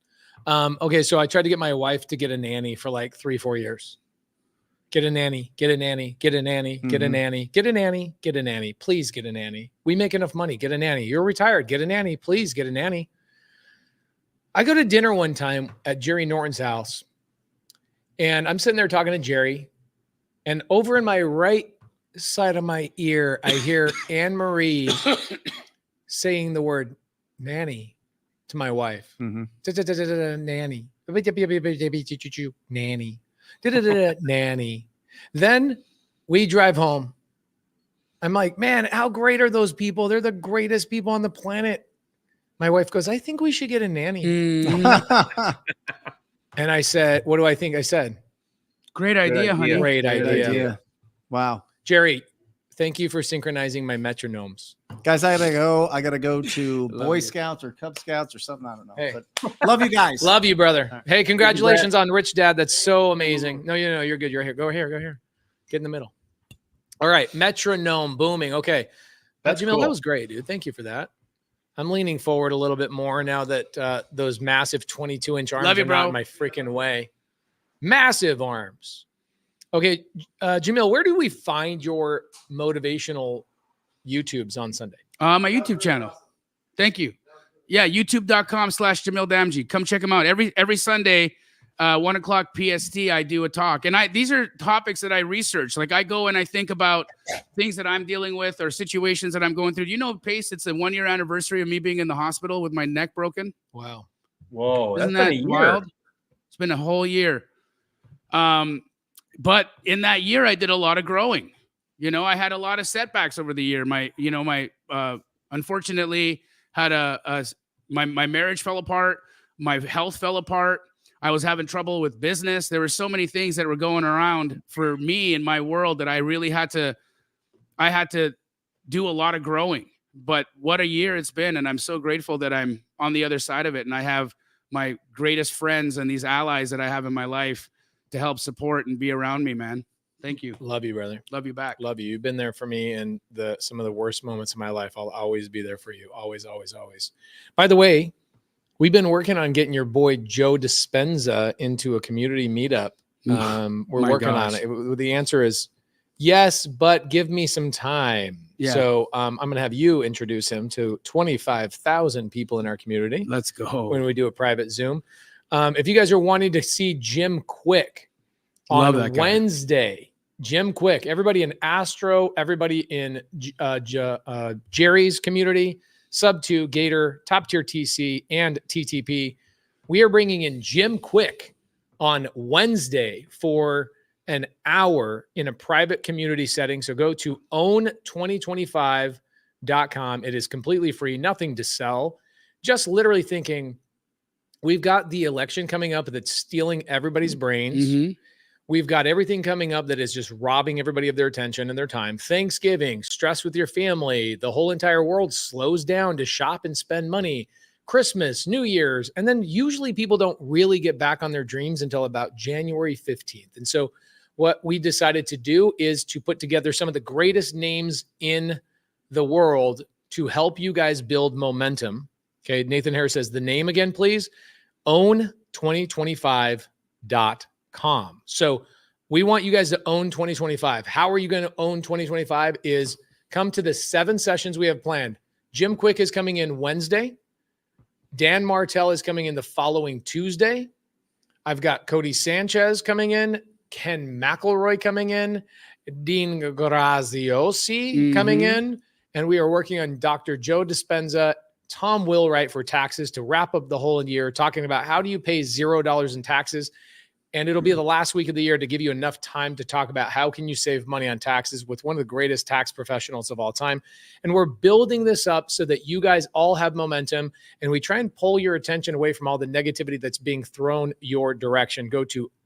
Okay, so I tried to get my wife to get a nanny for like 3-4 years. Get a nanny, get a nanny, get a nanny, get a nanny, get a nanny, get a nanny. Please get a nanny. We make enough money. Get a nanny. You're retired. Get a nanny. Please get a nanny. I go to dinner one time at Jerry Norton's house, and I'm sitting there talking to Jerry, and over in my right side of my ear, I hear Anne-Marie saying the word nanny to my wife. Nanny. Nanny. Nanny. Then we drive home. I'm like, man, how great are those people? They're the greatest people on the planet. My wife goes, I think we should get a nanny. And I said, what do I think I said? Great idea, honey. Great idea. Wow. Jerry, thank you for synchronizing my metronomes. Guys, I gotta go to Boy Scouts or Cub Scouts or something. I don't know. Hey. But love you guys. Love you, brother. Right. Hey, congratulations on Rich Dad. That's so amazing. No, you're good. You're here. Go here. Get in the middle. All right. Metronome booming. Okay. That's Jamil, cool. that was great, dude. Thank you for that. I'm leaning forward a little bit more now that those massive 22-inch arms Love you, are not bro. in my freaking way. Massive arms. Okay, Jamil, where do we find your motivational YouTubes on Sunday? My YouTube channel. Thank you. Yeah, youtube.com/Jamil Damji. Come check them out. Every Sunday, 1 o'clock PST, I do a talk. And these are topics that I research. Like I go and I think about things that I'm dealing with or situations that I'm going through. You know, Pace, it's a 1-year anniversary of me being in the hospital with my neck broken. Wow. Whoa, Isn't that's that been a year. wild? It's been a whole year. But in that year, I did a lot of growing. You know, I had a lot of setbacks over the year. Unfortunately had my marriage fell apart. My health fell apart. I was having trouble with business. There were so many things that were going around for me in my world that I really had to do a lot of growing. But what a year it's been. And I'm so grateful that I'm on the other side of it. And I have my greatest friends and these allies that I have in my life to help support and be around me, man. Thank you. Love you, brother. Love you back. Love you. You've been there for me in some of the worst moments of my life. I'll always be there for you. Always, always, always. By the way, we've been working on getting your boy Joe Dispenza into a community meetup. We're working on it. The answer is yes, but give me some time. Yeah. So I'm going to have you introduce him to 25,000 people in our community. Let's go. When we do a private Zoom. If you guys are wanting to see Jim Quick Love on that guy. Wednesday, Jim Quick, everybody in Astro, everybody in Jerry's community, Subto, Gator, Top Tier TC, and TTP, we are bringing in Jim Quick on Wednesday for an hour in a private community setting. So go to own2025.com. It is completely free, nothing to sell. Just literally thinking, we've got the election coming up that's stealing everybody's brains. We've got everything coming up that is just robbing everybody of their attention and their time. Thanksgiving, stress with your family. The whole entire world slows down to shop and spend money. Christmas, New Year's. And then usually people don't really get back on their dreams until about January 15th. And so what we decided to do is to put together some of the greatest names in the world to help you guys build momentum. Okay, Nathan Harris says the name again, please. Own2025.com. So we want you guys to own 2025. How are you going to own 2025 is come to the 7 sessions we have planned. Jim Quick is coming in Wednesday. Dan Martell is coming in the following Tuesday. I've got Cody Sanchez coming in, Ken McElroy coming in, Dean Graziosi coming in, and we are working on Dr. Joe Dispenza, Tom Willwright for taxes to wrap up the whole year, talking about how do you pay $0 in taxes. And it'll be the last week of the year to give you enough time to talk about how can you save money on taxes with one of the greatest tax professionals of all time. And we're building this up so that you guys all have momentum, and we try and pull your attention away from all the negativity that's being thrown your direction.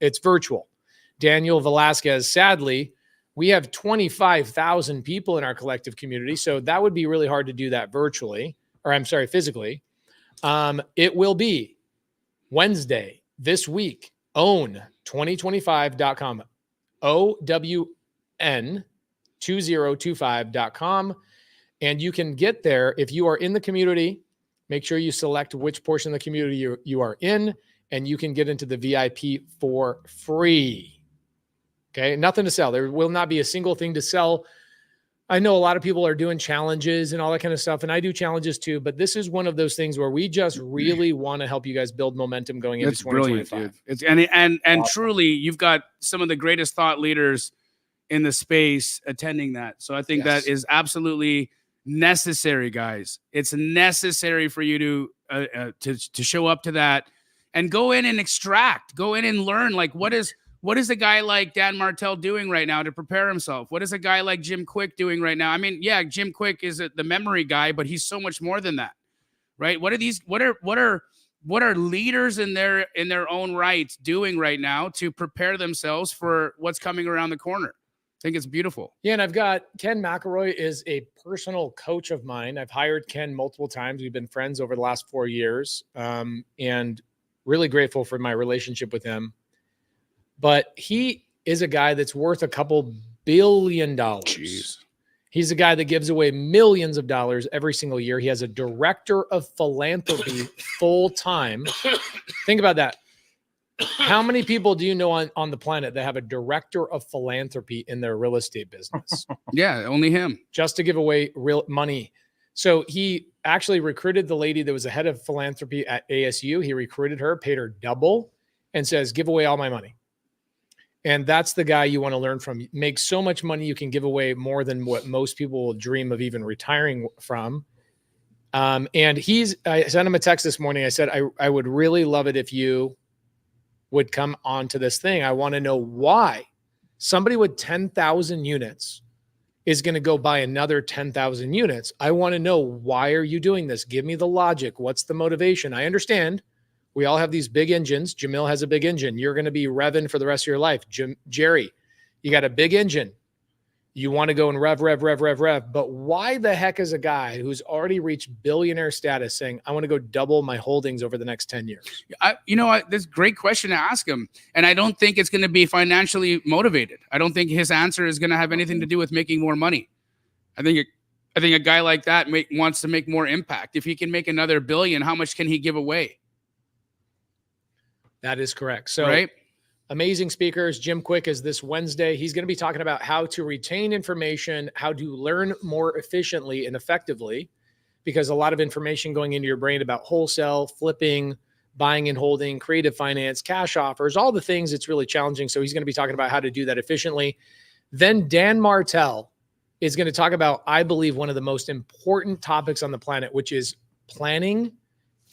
It's virtual. Daniel Velasquez, sadly, we have 25,000 people in our collective community, so that would be really hard to do that physically. It will be Wednesday this week. Own2025.com, OWN2025.com. And you can get there if you are in the community. Make sure you select which portion of the community you are in, and you can get into the VIP for free. Okay, nothing to sell. There will not be a single thing to sell. I know a lot of people are doing challenges and all that kind of stuff, and I do challenges too, but this is one of those things where we just really want to help you guys build momentum going into 2025. Brilliant, dude. And awesome. Truly, you've got some of the greatest thought leaders in the space attending that. So I think that is absolutely necessary, guys. It's necessary for you to show up to that and go in and go in and learn, like, what is a guy like Dan Martell doing right now to prepare himself? What is a guy like Jim Quick doing right now? I mean, yeah, Jim Quick is the memory guy, but he's so much more than that, right? What are leaders in their own right doing right now to prepare themselves for what's coming around the corner? I think it's beautiful. Yeah, and I've got Ken McElroy is a personal coach of mine. I've hired Ken multiple times. We've been friends over the last 4 years, and really grateful for my relationship with him. But he is a guy that's worth a couple $2 billion. Jeez. He's a guy that gives away millions of dollars every single year. He has a director of philanthropy full time. Think about that. How many people do you know on the planet that have a director of philanthropy in their real estate business? Yeah, only him. Just to give away real money. So he actually recruited the lady that was the head of philanthropy at ASU. He recruited her, paid her double, and says, give away all my money. And that's the guy you want to learn from. Make so much money you can give away more than what most people will dream of even retiring from. And I sent him a text this morning. I said, I would really love it if you would come onto this thing. I want to know why somebody with 10,000 units is going to go buy another 10,000 units. I want to know, why are you doing this? Give me the logic. What's the motivation? I understand. We all have these big engines. Jamil has a big engine. You're going to be revving for the rest of your life. Jerry, you got a big engine. You want to go and rev. But why the heck is a guy who's already reached billionaire status saying, I want to go double my holdings over the next 10 years? This great question to ask him. And I don't think it's going to be financially motivated. I don't think his answer is going to have anything to do with making more money. I think a guy like that wants to make more impact. If he can make another $1 billion, how much can he give away? That is correct. So right? Amazing speakers. Jim Quick is this Wednesday. He's going to be talking about how to retain information, how to learn more efficiently and effectively, because a lot of information going into your brain about wholesale, flipping, buying and holding, creative finance, cash offers, all the things, it's really challenging. So he's going to be talking about how to do that efficiently. Then Dan Martell is going to talk about, I believe, one of the most important topics on the planet, which is planning,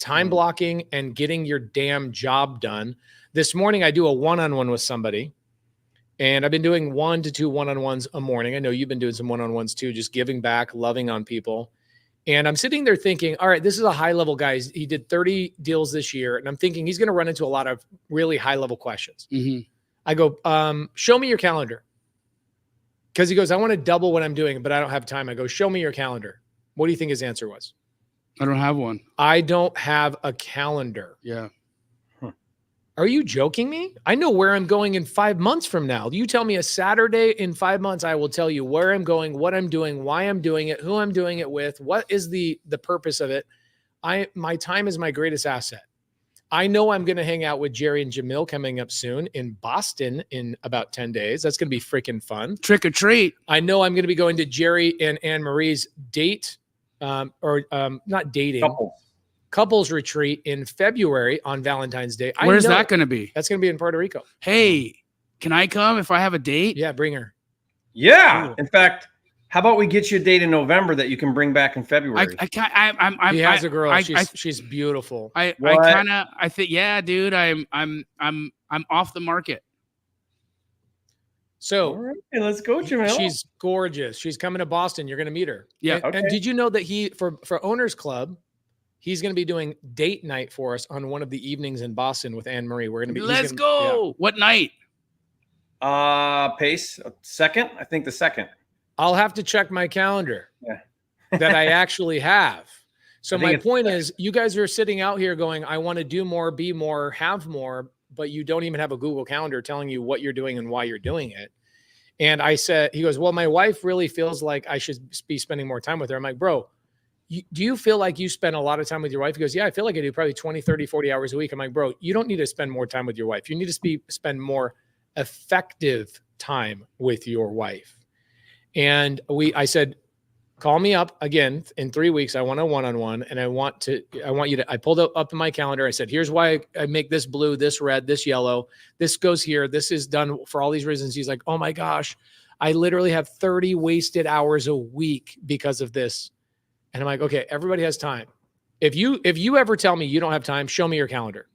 time blocking, and getting your damn job done. This morning, I do a one-on-one with somebody, and I've been doing 1 to 2 one-on-ones a morning. I know you've been doing some one-on-ones too, just giving back, loving on people. And I'm sitting there thinking, all right, this is a high-level guy. He did 30 deals this year, and I'm thinking he's going to run into a lot of really high-level questions. Mm-hmm. I go, show me your calendar. Because he goes, I want to double what I'm doing, but I don't have time. I go, show me your calendar. What do you think his answer was? I don't have one. I don't have a calendar. Yeah. Are you joking me? I know where I'm going in 5 months from now. You tell me a Saturday in 5 months, I will tell you where I'm going, what I'm doing, why I'm doing it, who I'm doing it with, what is the purpose of it. My time is my greatest asset. I know I'm going to hang out with Jerry and Jamil coming up soon in Boston in about 10 days. That's going to be freaking fun. Trick or treat. I know I'm going to be going to Jerry and Anne Marie's date, not dating. couples retreat in February on Valentine's Day. Where's that going to be? That's going to be in Puerto Rico. Hey, can I come if I have a date? Yeah, bring her. Yeah. In fact, how about we get you a date in November that you can bring back in February? I can't. He has a girl. She's beautiful. I think, yeah, dude. I'm off the market. So All right, let's go, Jamil. she's gorgeous. She's coming to Boston. You're going to meet her. Yeah. And, Okay. and did you know that for Owners Club, he's going to be doing date night for us on one of the evenings in Boston with Anne Marie. We're going to be. Let's go. What night? Pace second. I think the second. I'll have to check my calendar Yeah. that I actually have. So I think my it's point second. is, you guys are sitting out here going, I want to do more, be more, have more, but you don't even have a Google Calendar telling you what you're doing and why you're doing it. And I said, he goes, well, my wife really feels like I should be spending more time with her. I'm like, bro, do you feel like you spend a lot of time with your wife? He goes, yeah, I feel like I do probably 20, 30, 40 hours a week. I'm like, bro, you don't need to spend more time with your wife. You need to spend more effective time with your wife. And I said, call me up again in 3 weeks. I want a one-on-one, and I want you to, I pulled up in my calendar. I said, here's why I make this blue, this red, this yellow, this goes here. This is done for all these reasons. He's like, oh my gosh, I literally have 30 wasted hours a week because of this. And I'm like, okay, everybody has time. If you ever tell me you don't have time, show me your calendar.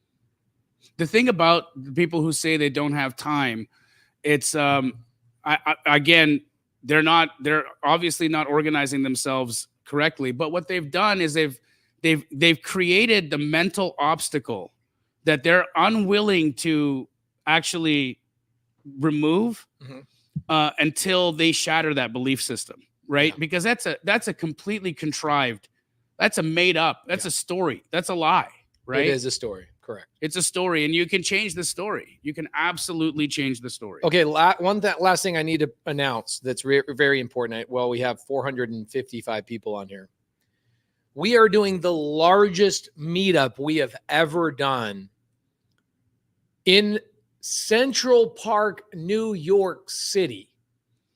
The thing about the people who say they don't have time, it's again, they're obviously not organizing themselves correctly. But what they've done is they've created the mental obstacle that they're unwilling to actually remove until they shatter that belief system, right? Yeah. Because that's a completely contrived, that's a made up, that's a story, that's a lie, right? It is a story. Correct. It's a story, and you can change the story. You can absolutely change the story. Okay, last thing I need to announce that's very important. Well, we have 455 people on here. We are doing the largest meetup we have ever done in Central Park, New York City.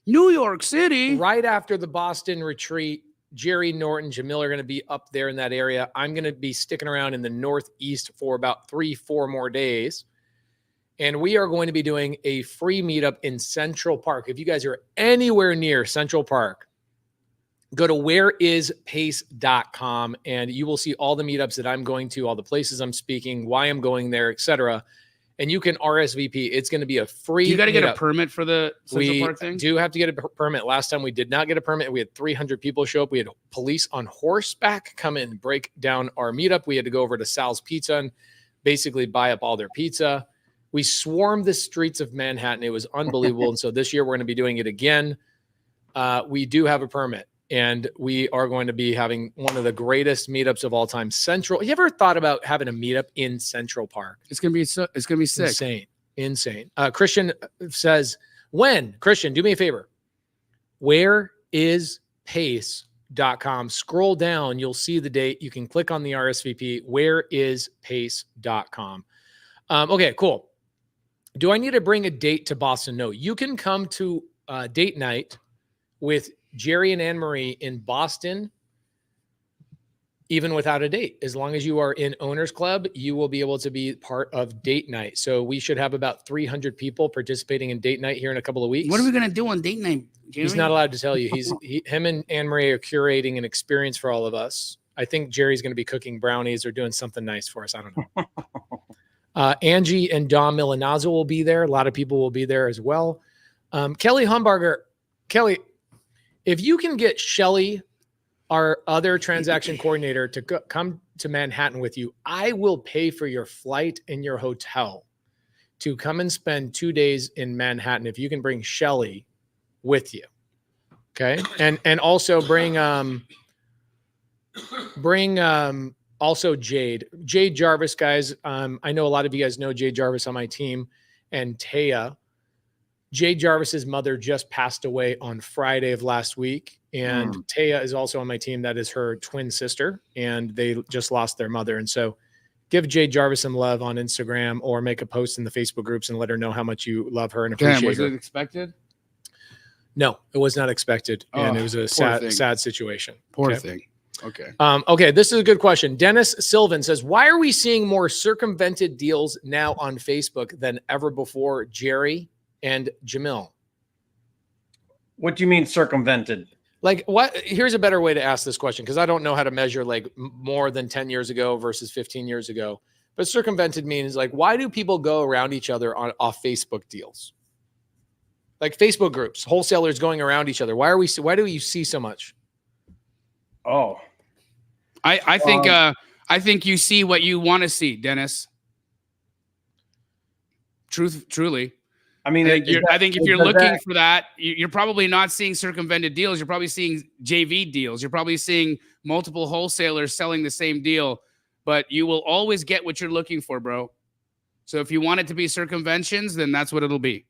New York City? Right after the Boston retreat. Jerry, Norton, Jamil are going to be up there in that area. I'm going to be sticking around in the Northeast for about 3-4 more days. And we are going to be doing a free meetup in Central Park. If you guys are anywhere near Central Park, go to whereispace.com and you will see all the meetups that I'm going to, all the places I'm speaking, why I'm going there, etc. And you can RSVP. It's going to be a free. You got to get meetup. a permit for the Central Park thing? We do have to get a permit. Last time we did not get a permit. We had 300 people show up. We had police on horseback come in and break down our meetup. We had to go over to Sal's Pizza and basically buy up all their pizza. We swarmed the streets of Manhattan. It was unbelievable. And so this year we're going to be doing it again. We do have a permit. And we are going to be having one of the greatest meetups of all time. Central. You ever thought about having a meetup in Central Park? It's gonna be sick. Insane. Christian says, when? Christian, do me a favor. Whereispace.com. Scroll down. You'll see the date. You can click on the RSVP. Whereispace.com. Okay, cool. Do I need to bring a date to Boston? No. You can come to date night with Jerry and Anne Marie in Boston, even without a date. As long as you are in Owners Club, you will be able to be part of date night. So we should have about 300 people participating in date night here in a couple of weeks. What are we going to do on date night, Jerry? He's not allowed to tell you. Him and Anne Marie are curating an experience for all of us. I think Jerry's going to be cooking brownies or doing something nice for us. I don't know. Angie and Dom Milanazzo will be there. A lot of people will be there as well. Kelly Humbarger. Kelly, if you can get Shelly, our other transaction coordinator, to come to Manhattan with you, I will pay for your flight and your hotel to come and spend 2 days in Manhattan. If you can bring Shelly with you. Okay. And also bring also Jade Jarvis, guys. I know a lot of you guys know Jade Jarvis on my team, and Taya. Jade Jarvis's mother just passed away on Friday of last week. And Taya is also on my team. That is her twin sister. And they just lost their mother. And so give Jade Jarvis some love on Instagram or make a post in the Facebook groups and let her know how much you love her and appreciate her. Was it expected? No, it was not expected. And it was a sad situation. Poor thing. Okay. Okay, this is a good question. Dennis Sylvan says, why are we seeing more circumvented deals now on Facebook than ever before, Jerry and Jamil? What do you mean circumvented? Like what? Here's a better way to ask this question, because I don't know how to measure like more than 10 years ago versus 15 years ago. But circumvented means like, why do people go around each other off Facebook deals? Like Facebook groups, wholesalers going around each other. Why do you see so much? Oh, I think you see what you want to see, Dennis. Truly. I mean, I think if you're looking for that, you're probably not seeing circumvented deals. You're probably seeing JV deals. You're probably seeing multiple wholesalers selling the same deal, but you will always get what you're looking for, bro. So if you want it to be circumventions, then that's what it'll be.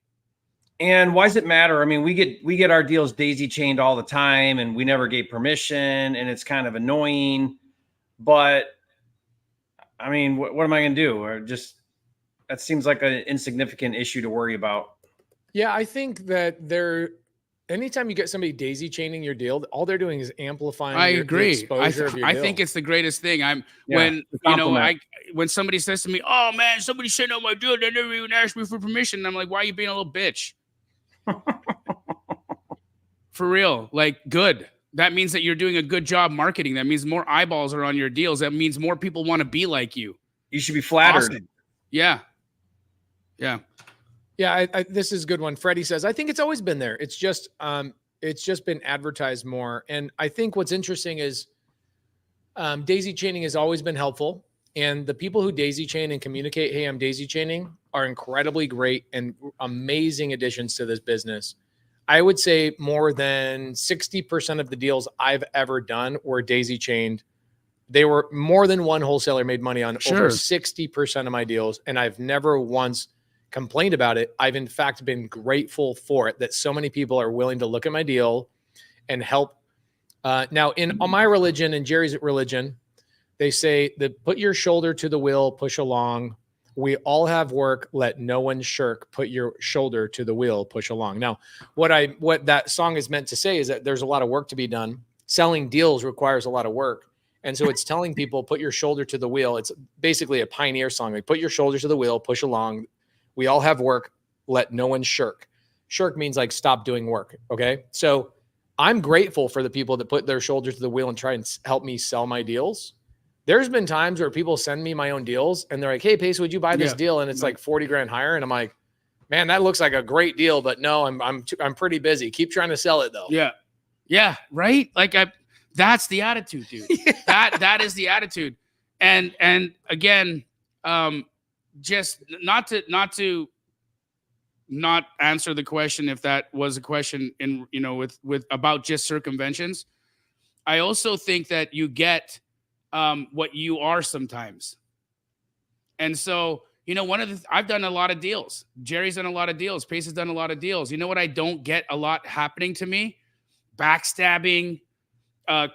And why does it matter? I mean, we get our deals daisy chained all the time, and we never gave permission, and it's kind of annoying. But I mean, what am I going to do? Or just that seems like an insignificant issue to worry about. Yeah, I think that anytime you get somebody daisy chaining your deal, all they're doing is amplifying I the agree. exposure of your I deal. think it's the greatest thing. When somebody says to me, "Oh man, somebody sent out my deal, they never even asked me for permission." And I'm like, "Why are you being a little bitch?" For real, like good. That means that you're doing a good job marketing. That means more eyeballs are on your deals. That means more people want to be like you. You should be flattered. Awesome. Yeah. Yeah. Yeah, this is a good one. Freddie says, I think it's always been there. It's just been advertised more. And I think what's interesting is daisy chaining has always been helpful. And the people who daisy chain and communicate, hey, I'm daisy chaining, are incredibly great and amazing additions to this business. I would say more than 60% of the deals I've ever done were daisy chained. They were more than one wholesaler made money on over 60% of my deals. And I've never once complained about it. I've in fact been grateful for it, that so many people are willing to look at my deal and help. Now in my religion and Jerry's religion, they say that put your shoulder to the wheel, push along. We all have work. Let no one shirk. Put your shoulder to the wheel, push along. Now, what that song is meant to say is that there's a lot of work to be done. Selling deals requires a lot of work. And so it's telling people, put your shoulder to the wheel. It's basically a pioneer song. Like, put your shoulder to the wheel, push along. We all have work. Let no one shirk. Shirk means like stop doing work. Okay. So I'm grateful for the people that put their shoulder to the wheel and try and help me sell my deals. There's been times where people send me my own deals and they're like, hey, Pace, would you buy this deal? And it's like 40 grand higher. And I'm like, man, that looks like a great deal, but no, I'm pretty busy. Keep trying to sell it though. Yeah. Yeah. Right. Like that's the attitude, dude. That is the attitude. And again, just not answer the question, if that was a question with about just circumventions. I also think that you get what you are sometimes. And so, I've done a lot of deals. Jerry's done a lot of deals. Pace has done a lot of deals. You know what I don't get a lot happening to me? Backstabbing,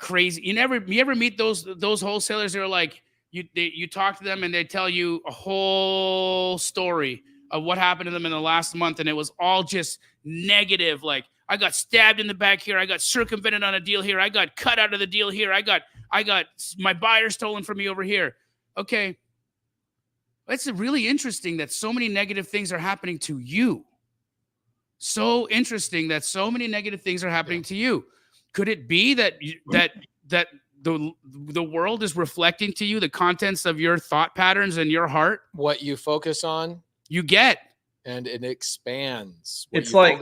crazy. You ever meet those wholesalers that are like, you talk to them and they tell you a whole story of what happened to them in the last month, and it was all just negative. Like, I got stabbed in the back here. I got circumvented on a deal here. I got cut out of the deal here. I got my buyer stolen from me over here. Okay. It's really interesting that so many negative things are happening to you. So interesting that so many negative things are happening to you. Could it be that the world is reflecting to you the contents of your thought patterns and your heart? What you focus on, you get, and it expands. It's like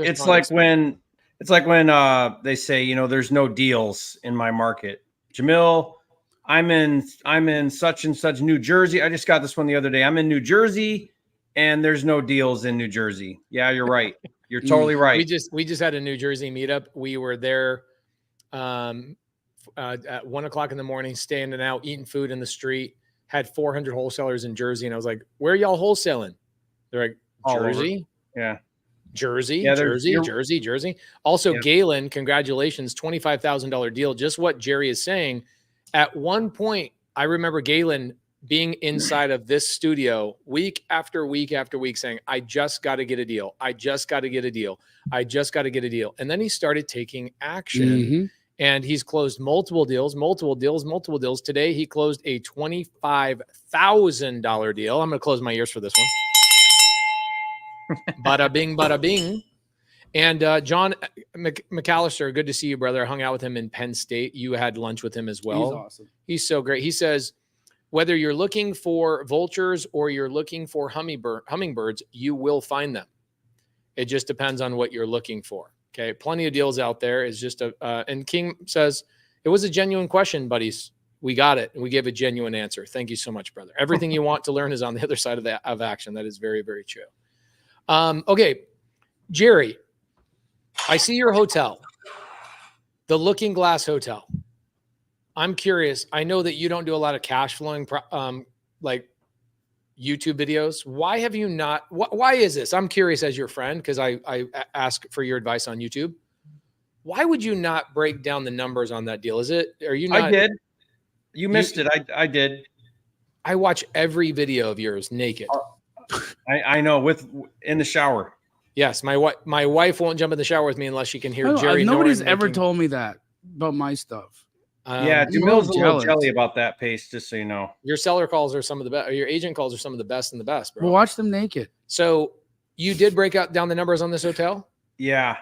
when they say, there's no deals in my market. Jamil, I'm in such and such New Jersey. I just got this one the other day. I'm in New Jersey and there's no deals in New Jersey. Yeah, you're right. You're totally right. We just had a New Jersey meetup. We were there at 1 o'clock in the morning, standing out, eating food in the street, had 400 wholesalers in Jersey. And I was like, where are y'all wholesaling? They're like, Jersey. Yeah. Jersey, yeah, Jersey. Also, yeah. Galen, congratulations, $25,000 deal. Just what Jerry is saying. At one point, I remember Galen being inside of this studio week after week after week saying, I just got to get a deal. I just got to get a deal. I just got to get a deal. And then he started taking action. And he's closed multiple deals. Today, he closed a $25,000 deal. I'm going to close my ears for this one. Bada bing, bada bing. And John McAllister, good to see you, brother. I hung out with him in Penn State. You had lunch with him as well. He's awesome. He's so great. He says, whether you're looking for vultures or you're looking for hummingbirds, you will find them. It just depends on what you're looking for. Okay, plenty of deals out there. Is just and King says it was a genuine question, buddies. We got it, and we gave a genuine answer. Thank you so much, brother. Everything you want to learn is on the other side of action. That is very, very true. Okay, Jerry, I see your hotel, the Looking Glass Hotel. I'm curious. I know that you don't do a lot of cash flowing, like YouTube videos. Why have you not? Why is this? I'm curious as your friend, because I ask for your advice on YouTube. Why would you not break down the numbers on that deal? Are you not? I did. You missed it. I did. I watch every video of yours naked. I know, in the shower. Yes, my wife won't jump in the shower with me unless she can hear Jerry. Nobody's ever told me that about my stuff. Yeah, Jamil's a little jelly about that pace, just so you know. Your seller calls are some of the best, or your agent calls are some of the best and the best, bro. Well, watch them naked. So you did break down the numbers on this hotel? Yeah.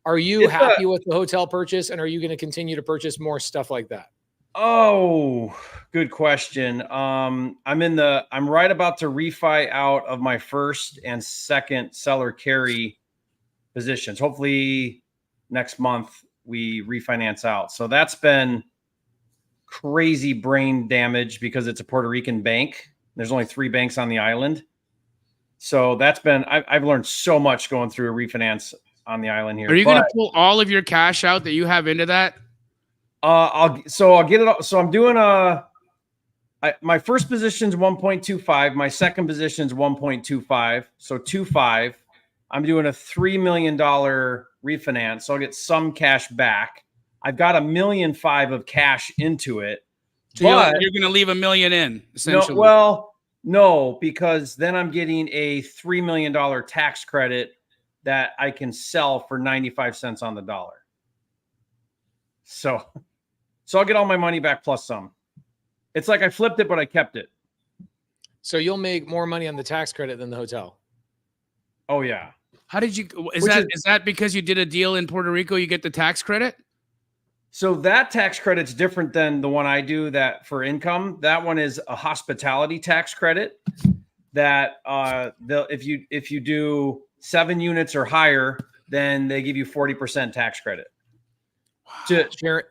Are you happy with the hotel purchase, and are you going to continue to purchase more stuff like that? Oh, good question. I'm right about to refi out of my first and second seller carry positions. Hopefully next month we refinance out. So that's been crazy brain damage because it's a Puerto Rican bank. There's only 3 banks on the island. So that's been, I've learned so much going through a refinance on the island here. Are you going to pull all of your cash out that you have into that? I'll get it. So I'm doing my first position's 1.25. My second position's 1.25. So 2.5. I'm doing a $3 million refinance. So I'll get some cash back. I've got $1.5 million of cash into it. So you're going to leave $1 million in, essentially. No, because then I'm getting a $3 million tax credit that I can sell for 95 cents on the dollar. So I'll get all my money back plus some. It's like I flipped it, but I kept it. So you'll make more money on the tax credit than the hotel. Oh yeah. How did you? Is that because you did a deal in Puerto Rico? You get the tax credit. So that tax credit's different than the one I do. That for income, that one is a hospitality tax credit. That if you do 7 units or higher, then they give you 40% tax credit.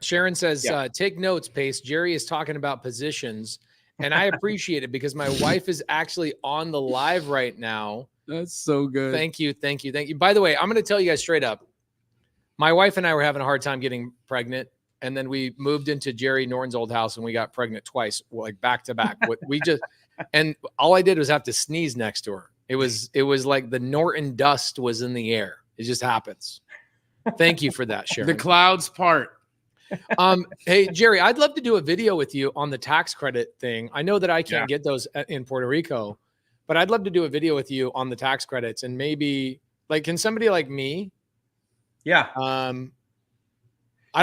Sharon says, take notes, Pace. Jerry is talking about positions, and I appreciate it because my wife is actually on the live right now. That's so good. Thank you. By the way, I'm going to tell you guys straight up. My wife and I were having a hard time getting pregnant, and then we moved into Jerry Norton's old house, and we got pregnant twice, like back to back. And all I did was have to sneeze next to her. It was like the Norton dust was in the air. It just happens. Thank you for that, Sharon. The clouds part. Hey, Jerry, I'd love to do a video with you on the tax credit thing. I know that I can't get those in Puerto Rico, but I'd love to do a video with you on the tax credits, and maybe can somebody like me? Yeah. I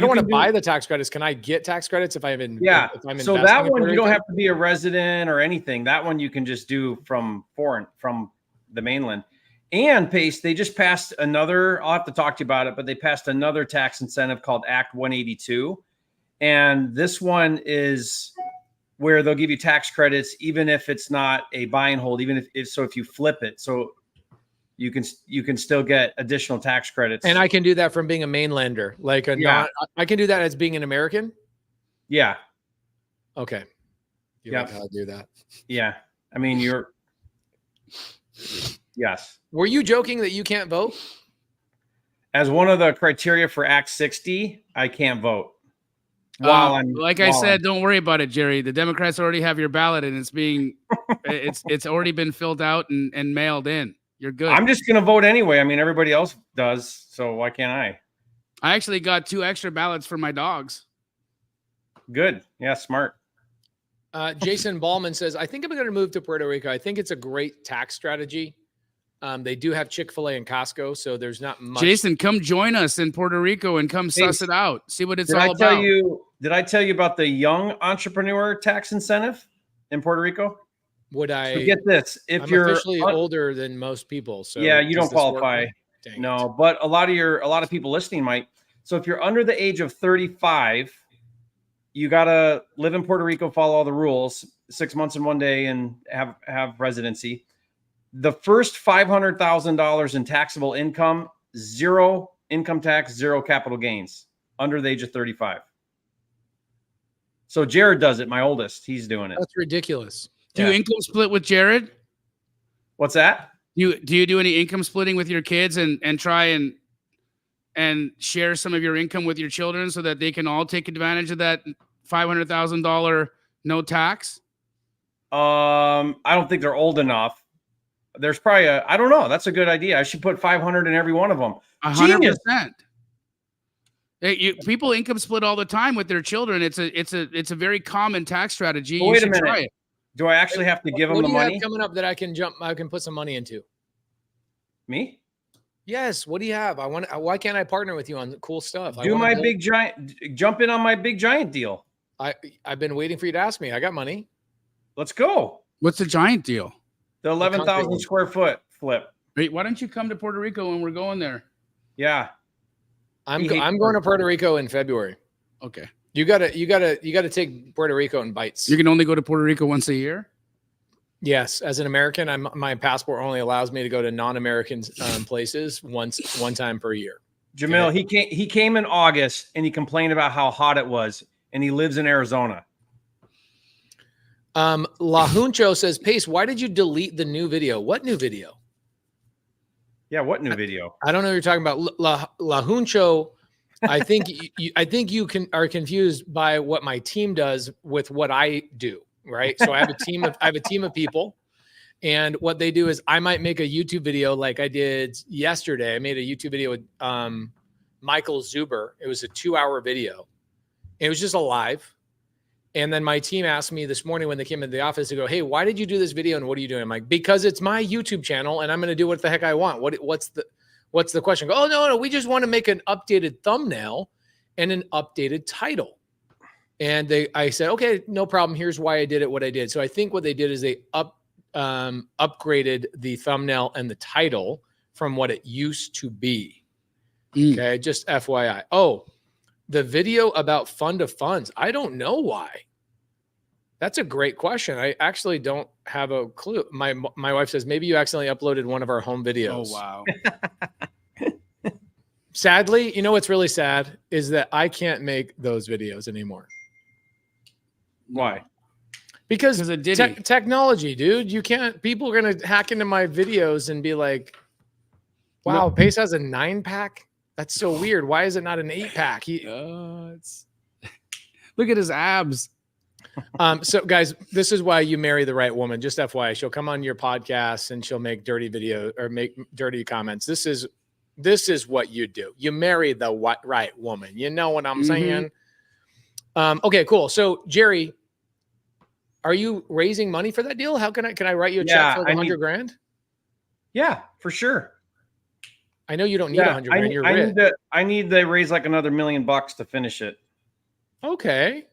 don't want to buy the tax credits. Can I get tax credits if I'm in? Yeah. If I'm so that one, you don't have to be a resident or anything. That one you can just do from the mainland. And Pace, they just passed another, I'll have to talk to you about it, but they passed another tax incentive called Act 182. And this one is where they'll give you tax credits, even if it's not a buy and hold, even if you flip it. So you can still get additional tax credits. And I can do that from being a mainlander, I can do that as being an American. Yeah. Okay. Yeah. Like how to do that. Yeah. I mean, yes. Were you joking that you can't vote? As one of the criteria for Act 60, I can't vote. I said, don't worry about it, Jerry. The Democrats already have your ballot, and it's already been filled out and mailed in. You're good. I'm just gonna vote anyway. I mean, everybody else does, so why can't I? I actually got 2 extra ballots for my dogs. Good. Yeah, smart. Jason Ballman says, I think I'm going to move to Puerto Rico. I think it's a great tax strategy. They do have Chick-fil-A and Costco, so there's not much. Jason, come join us in Puerto Rico and come suss it out. See what it's all about. Did I tell you about the young entrepreneur tax incentive in Puerto Rico? Would I? So get this. If I'm you're officially older than most people, so yeah, you don't does this work? qualify. Dang it. No, but a lot of people listening might. So if you're under the age of 35, you got to live in Puerto Rico, follow all the rules, 6 months and 1 day, and have residency. The first $500,000 in taxable income, 0 income tax, 0 capital gains, under the age of 35. So Jared does it, my oldest. He's doing it. That's ridiculous. Do you income split with Jared? What's that? Do you do any income splitting with your kids and try and share some of your income with your children so that they can all take advantage of that $500,000 no tax? I don't think they're old enough. There's probably I don't know. That's a good idea. I should put 500 in every one of them. 100%. People income split all the time with their children. It's a very common tax strategy. Wait a minute. Try it. Do I actually have to give them the money? What do you have coming up that I can put some money into? Me? Yes. What do you have? Why can't I partner with you on cool stuff? Jump in on my big giant deal. I've been waiting for you to ask me. I got money. Let's go. What's the giant deal? The 11,000 square foot flip. Wait, why don't you come to Puerto Rico when we're going there? Yeah. I'm going to Puerto Rico in February. Okay. You gotta take Puerto Rico in bites. You can only go to Puerto Rico once a year? Yes. As an American, my passport only allows me to go to non-American places one time per year. Jamil, he came in August and he complained about how hot it was, and he lives in Arizona. La Huncho says, Pace, why did you delete the new video? What new video? Yeah, what new video? I don't know what you're talking about. La Huncho, I think you are confused by what my team does with what I do, right? So I have a team of people, and what they do is I might make a YouTube video like I did yesterday. I made a YouTube video with Michael Zuber. It was a 2-hour video. It was just a live. And then my team asked me this morning when they came into the office to go, hey, why did you do this video and what are you doing? I'm like, because it's my YouTube channel and I'm going to do what the heck I want. What's the question? Go, oh, no, we just want to make an updated thumbnail and an updated title. And I said, okay, no problem. Here's why I did it, what I did. So I think what they did is they upgraded the thumbnail and the title from what it used to be. Okay, just FYI. Oh, the video about fund of funds. I don't know why. That's a great question. I actually don't have a clue. My wife says, maybe you accidentally uploaded one of our home videos. Oh, wow. Sadly, you know what's really sad is that I can't make those videos anymore. Why? Because of technology, dude. You can't. People are going to hack into my videos and be like, wow, Pace has a 9-pack? That's so weird. Why is it not an 8-pack? Look at his abs. So guys, this is why you marry the right woman. Just FYI, she'll come on your podcast and she'll make dirty videos or make dirty comments. This is what you do. You marry the right woman. You know what I'm saying? Okay, cool. So Jerry, are you raising money for that deal? How can I write you a check for $100,000? Yeah, for sure. I know you don't need $100,000. You're rich. I need to raise like another $1 million to finish it. Okay.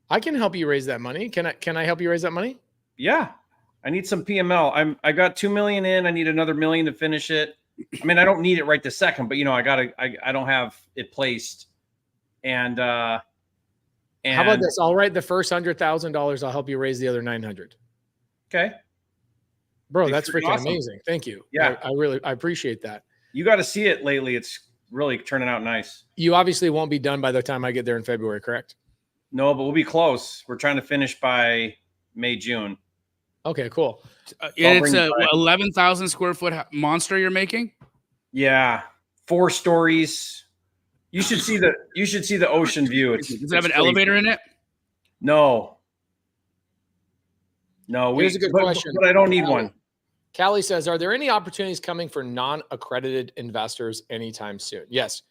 I can help you raise that money. Can I help you raise that money? Yeah. I need some PML. I got 2 million in. I need another $1 million to finish it. I mean, I don't need it right this second, but I don't have it placed. And how about this? I'll write the first $100,000. I'll help you raise the other 900. Okay. Bro, that's freaking amazing. Thank you. Yeah. I appreciate that. You got to see it lately. It's really turning out nice. You obviously won't be done by the time I get there in February, correct? No, but we'll be close. We're trying to finish by May, June. Okay, cool. And it's a 11,000 square foot monster you're making? Yeah. 4 stories. You should see the ocean view. Does it have an elevator in it? No. Here's a good question. But I don't need one. Callie says, are there any opportunities coming for non-accredited investors anytime soon? Yes.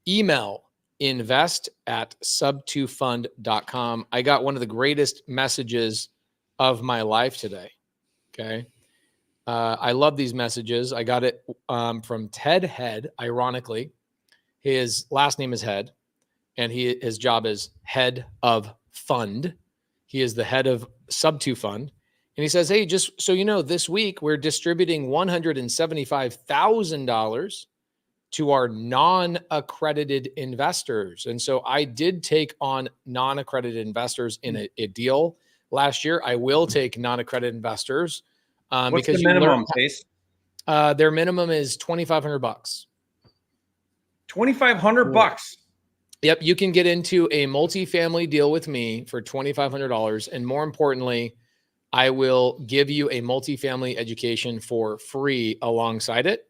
Email invest@subtofund.com. I got one of the greatest messages of my life today. Okay. I love these messages. I got it from Ted Head, ironically. His last name is Head, and his job is head of fund. He is the head of subto fund. And he says, hey, just so you know, this week we're distributing $175,000 to our non-accredited investors. And so I did take on non-accredited investors in a deal last year. I will take non-accredited investors. What's because the minimum, Pace? Their minimum is $2,500. $2,500. Yep, you can get into a multifamily deal with me for $2,500, and more importantly, I will give you a multifamily education for free alongside it.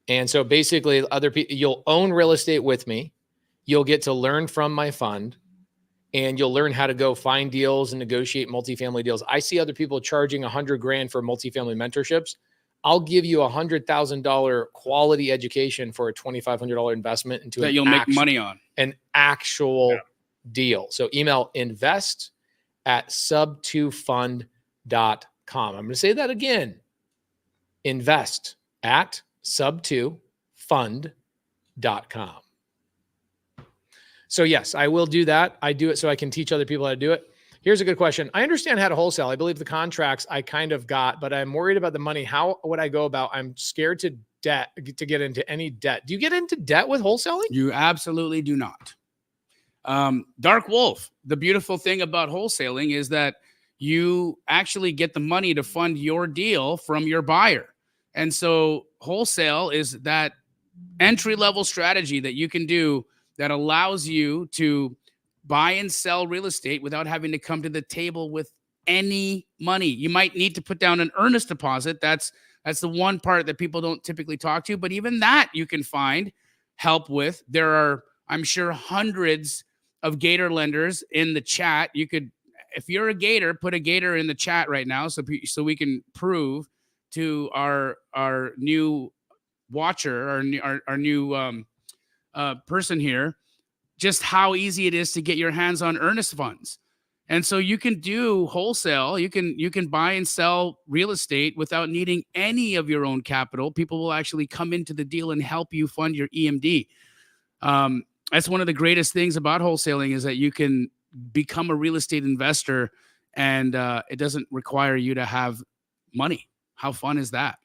And so basically, other people, you'll own real estate with me. You'll get to learn from my fund, and you'll learn how to go find deals and negotiate multifamily deals. I see other people charging $100,000 for multifamily mentorships. I'll give you $100,000 quality education for a $2,500 investment into that you'll make money on an actual deal. So email invest@subtofund.com. I'm going to say that again. invest@subtofund.com. So yes, I will do that. I do it so I can teach other people how to do it. Here's a good question. I understand how to wholesale. I believe the contracts I kind of got, but I'm worried about the money. How would I go about? I'm scared to get into any debt. Do you get into debt with wholesaling? You absolutely do not. Dark Wolf, the beautiful thing about wholesaling is that you actually get the money to fund your deal from your buyer. And so wholesale is that entry-level strategy that you can do that allows you to buy and sell real estate without having to come to the table with any money. You might need to put down an earnest deposit. That's the one part that people don't typically talk to, but even that you can find help with. There are, I'm sure, hundreds of Gator lenders in the chat. You could, if you're a Gator, put a Gator in the chat right now so we can prove to our new watcher, our new person here, just how easy it is to get your hands on earnest funds. And so you can do wholesale. You can buy and sell real estate without needing any of your own capital. People will actually come into the deal and help you fund your EMD. That's one of the greatest things about wholesaling is that you can become a real estate investor and it doesn't require you to have money. How fun is that?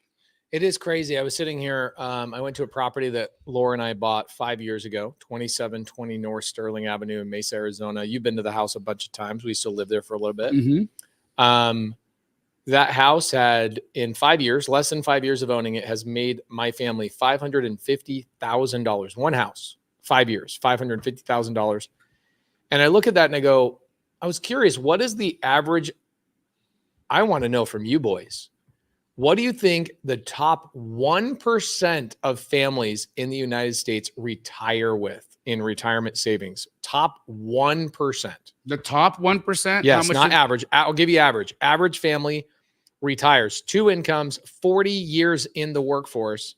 It is crazy. I was sitting here. I went to a property that Laura and I bought 5 years ago, 2720 North Sterling Avenue in Mesa, Arizona. You've been to the house a bunch of times. We still live there for a little bit. Mm-hmm. That house had, in 5 years, less than 5 years of owning it, has made my family $550,000. One house, 5 years, $550,000. And I look at that and I go, I was curious, what is the average? I want to know from you boys. What do you think the top 1% of families in the United States retire with in retirement savings? Top 1%. The top 1%? Yes, not average. I'll give you average. Average family retires 2 incomes, 40 years in the workforce.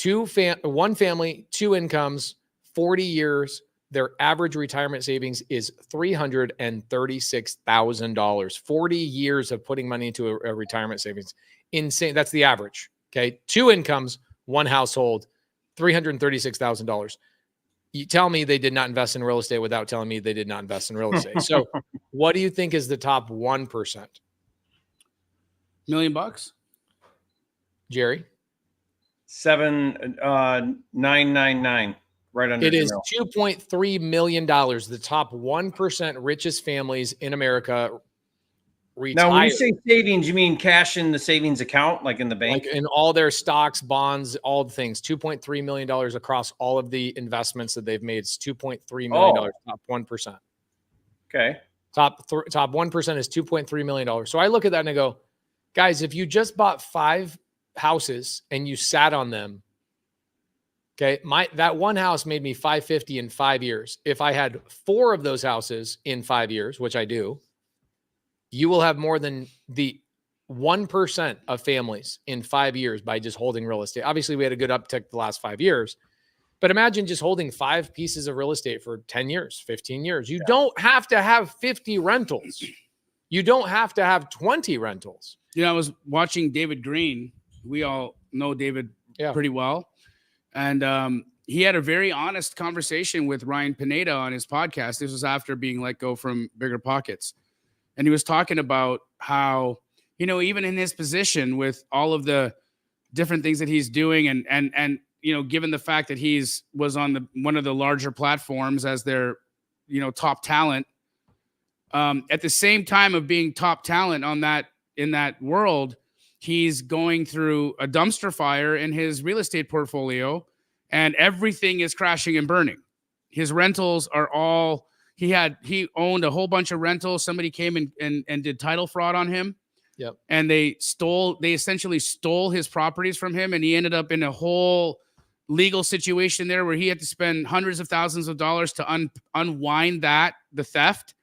One family, 2 incomes, 40 years. Their average retirement savings is $336,000. 40 years of putting money into a retirement savings. Insane. That's the average. Okay. 2 incomes, 1 household, $336,000. You tell me they did not invest in real estate without telling me they did not invest in real estate. So what do you think is the top 1%? $1 million? Jerry? 7,999. Right under. It is $2.3 million. The top 1% richest families in America retire. Now, when you say savings, you mean cash in the savings account, like in the bank? Like in all their stocks, bonds, all the things. $2.3 million across all of the investments that they've made. It's $2.3 million, top 1%. Okay. Top 1% is $2.3 million. So I look at that and I go, guys, if you just bought 5 houses and you sat on them, okay, that one house made me $550 in 5 years. If I had 4 of those houses in 5 years, which I do, you will have more than the 1% of families in 5 years by just holding real estate. Obviously, we had a good uptick the last 5 years, but imagine just holding 5 pieces of real estate for 10 years, 15 years. You don't have to have 50 rentals. You don't have to have 20 rentals. You know, I was watching David Green. We all know David pretty well. And he had a very honest conversation with Ryan Pineda on his podcast. This was after being let go from Bigger Pockets. And he was talking about how, you know, even in his position with all of the different things that he's doing and you know, given the fact that was on one of the larger platforms as their, you know, top talent, at the same time of being top talent in that world, he's going through a dumpster fire in his real estate portfolio, and everything is crashing and burning. His rentals are all, he owned a whole bunch of rentals. Somebody came and did title fraud on him. Yep. And they essentially stole his properties from him. And he ended up in a whole legal situation there where he had to spend hundreds of thousands of dollars to unwind the theft.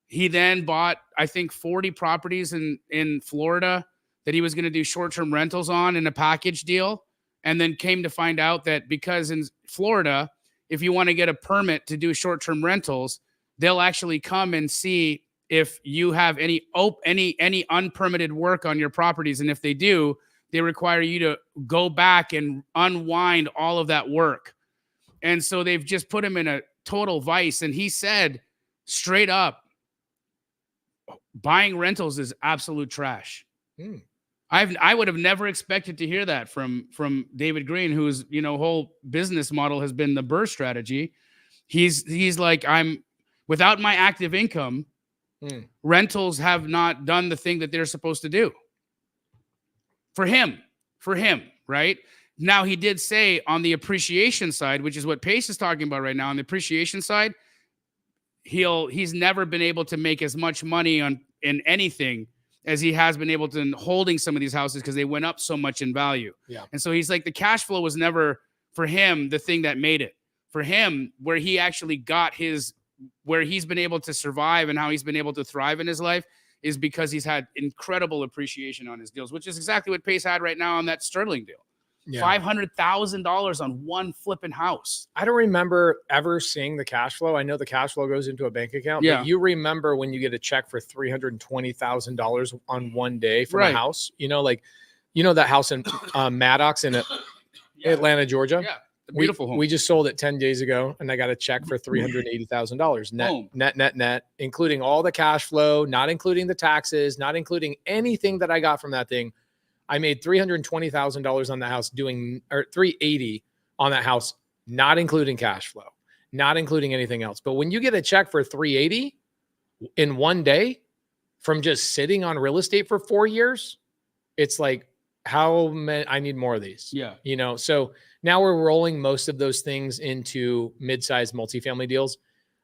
He then bought, I think, 40 properties in Florida that he was going to do short-term rentals on in a package deal. And then came to find out that because in Florida, if you want to get a permit to do short-term rentals, they'll actually come and see if you have any unpermitted work on your properties. And if they do, they require you to go back and unwind all of that work. And so they've just put him in a total vice. And he said straight up, buying rentals is absolute trash. I would have never expected to hear that from David Green, whose, you know, whole business model has been the BRRRR strategy. He's like, without my active income, rentals have not done the thing that they're supposed to do. For him, right? Now, he did say on the appreciation side, which is what Pace is talking about right now, on the appreciation side, he's never been able to make as much money in anything as he has been able to in holding some of these houses because they went up so much in value. Yeah. And so he's like, the cash flow was never for him the thing that made it. For him, where he actually got where he's been able to survive and how he's been able to thrive in his life is because he's had incredible appreciation on his deals, which is exactly what Pace had right now on that Sterling deal. Yeah. $500,000 on one flipping house. I don't remember ever seeing the cash flow. I know the cash flow goes into a bank account. Yeah. But you remember when you get a check for $320,000 on one day from a house, you know, like, you know, that house in Maddox in Atlanta, Georgia. Yeah. Beautiful home. We just sold it 10 days ago and I got a check for $380,000 net, including all the cash flow, not including the taxes, not including anything that I got from that thing. I made $320,000 on the house or $380 on that house, not including cash flow, not including anything else. But when you get a check for $380 in one day from just sitting on real estate for 4 years, it's like, how many? I need more of these. Yeah. You know, so now we're rolling most of those things into mid-sized multifamily deals.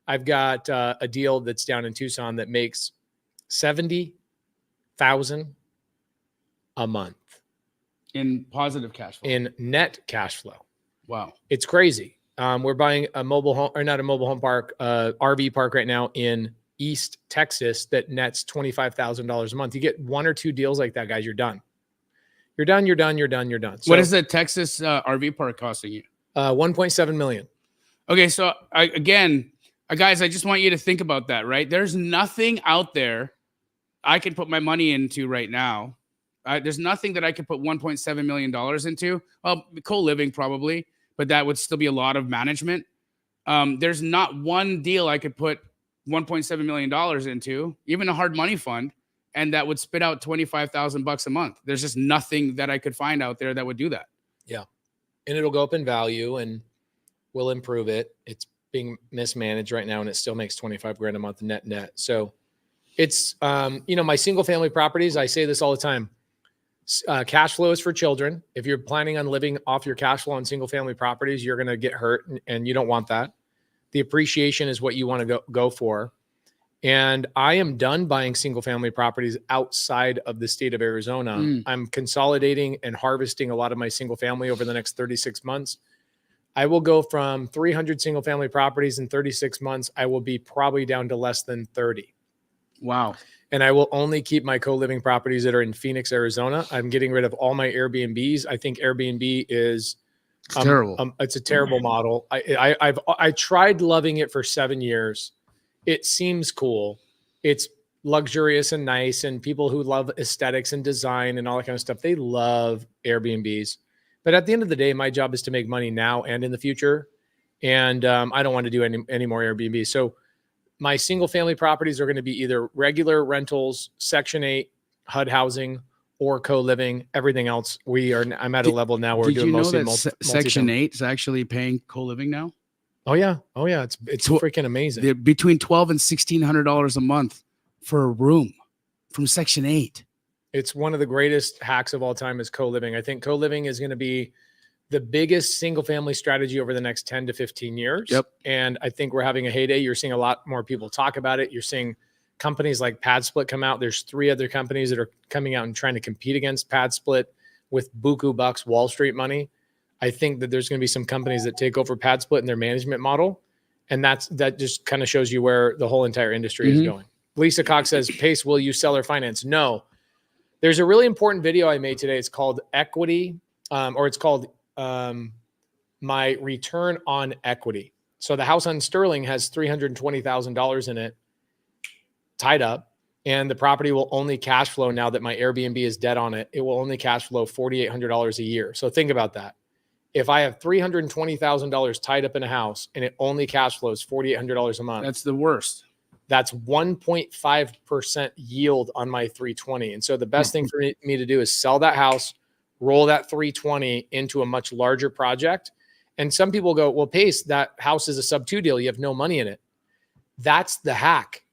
I've got a deal that's down in Tucson that makes $70,000 a month in positive cash flow, in net cash flow. Wow. It's crazy. We're buying a mobile home, or not a mobile home park, RV park right now in East Texas that nets $25,000 a month. You get one or two deals like that, guys, you're done. You're done. So, what is the Texas RV park costing you? 1.7 million. Okay. So guys, I just want you to think about that, right? There's nothing out there I can put my money into right now. There's nothing that I could put $1.7 million into. Co-living probably, but that would still be a lot of management. There's not one deal I could put $1.7 million into, even a hard money fund, and that would spit out $25,000 a month. There's just nothing that I could find out there that would do that. Yeah. And it'll go up in value and we'll improve it. It's being mismanaged right now and it still makes 25 grand a month net. So it's, you know, my single family properties, I say this all the time. Cash flow is for children. If you're planning on living off your cash flow on single family properties, you're going to get hurt and you don't want that. The appreciation is what you want to go for. And I am done buying single family properties outside of the state of Arizona. I'm consolidating and harvesting a lot of my single family over the next 36 months. I will go from 300 single family properties in 36 months. I will be probably down to less than 30. Wow. And I will only keep my co-living properties that are in Phoenix, Arizona. I'm getting rid of all my Airbnbs. I think Airbnb is terrible. It's a terrible model. I tried loving it for 7 years. It seems cool. It's luxurious and nice, and people who love aesthetics and design and all that kind of stuff, they love Airbnbs. But at the end of the day, my job is to make money now and in the future. And I don't want to do any more Airbnbs. So my single family properties are going to be either regular rentals, Section 8, HUD housing, or co-living. Everything else, I'm at a level now where we're doing mostly Section 8 is actually paying co-living now? Oh yeah. It's freaking amazing. They're between $1,200 and $1,600 a month for a room from Section 8. It's one of the greatest hacks of all time is co-living. I think co-living is going to be the biggest single family strategy over the next 10 to 15 years. Yep. And I think we're having a heyday. You're seeing a lot more people talk about it. You're seeing companies like PadSplit come out. There's 3 other companies that are coming out and trying to compete against PadSplit with buku bucks, Wall Street money. I think that there's going to be some companies that take over PadSplit and their management model. And that just kind of shows you where the whole entire industry is going. Lisa Cox says, Pace, will you sell or finance? No. There's a really important video I made today. It's called Equity, or it's called My Return on Equity. So the house on Sterling has $320,000 in it tied up, and the property will only cash flow now that my Airbnb is dead on it. It will only cash flow $4,800 a year. So think about that. If I have $320,000 tied up in a house and it only cash flows $4,800 a month, That's the worst. that's 1.5% yield on my 320. And so the best thing for me to do is sell that house, roll that 320 into a much larger project. And some people go, well, Pace, that house is a sub-2 deal. You have no money in it. That's the hack.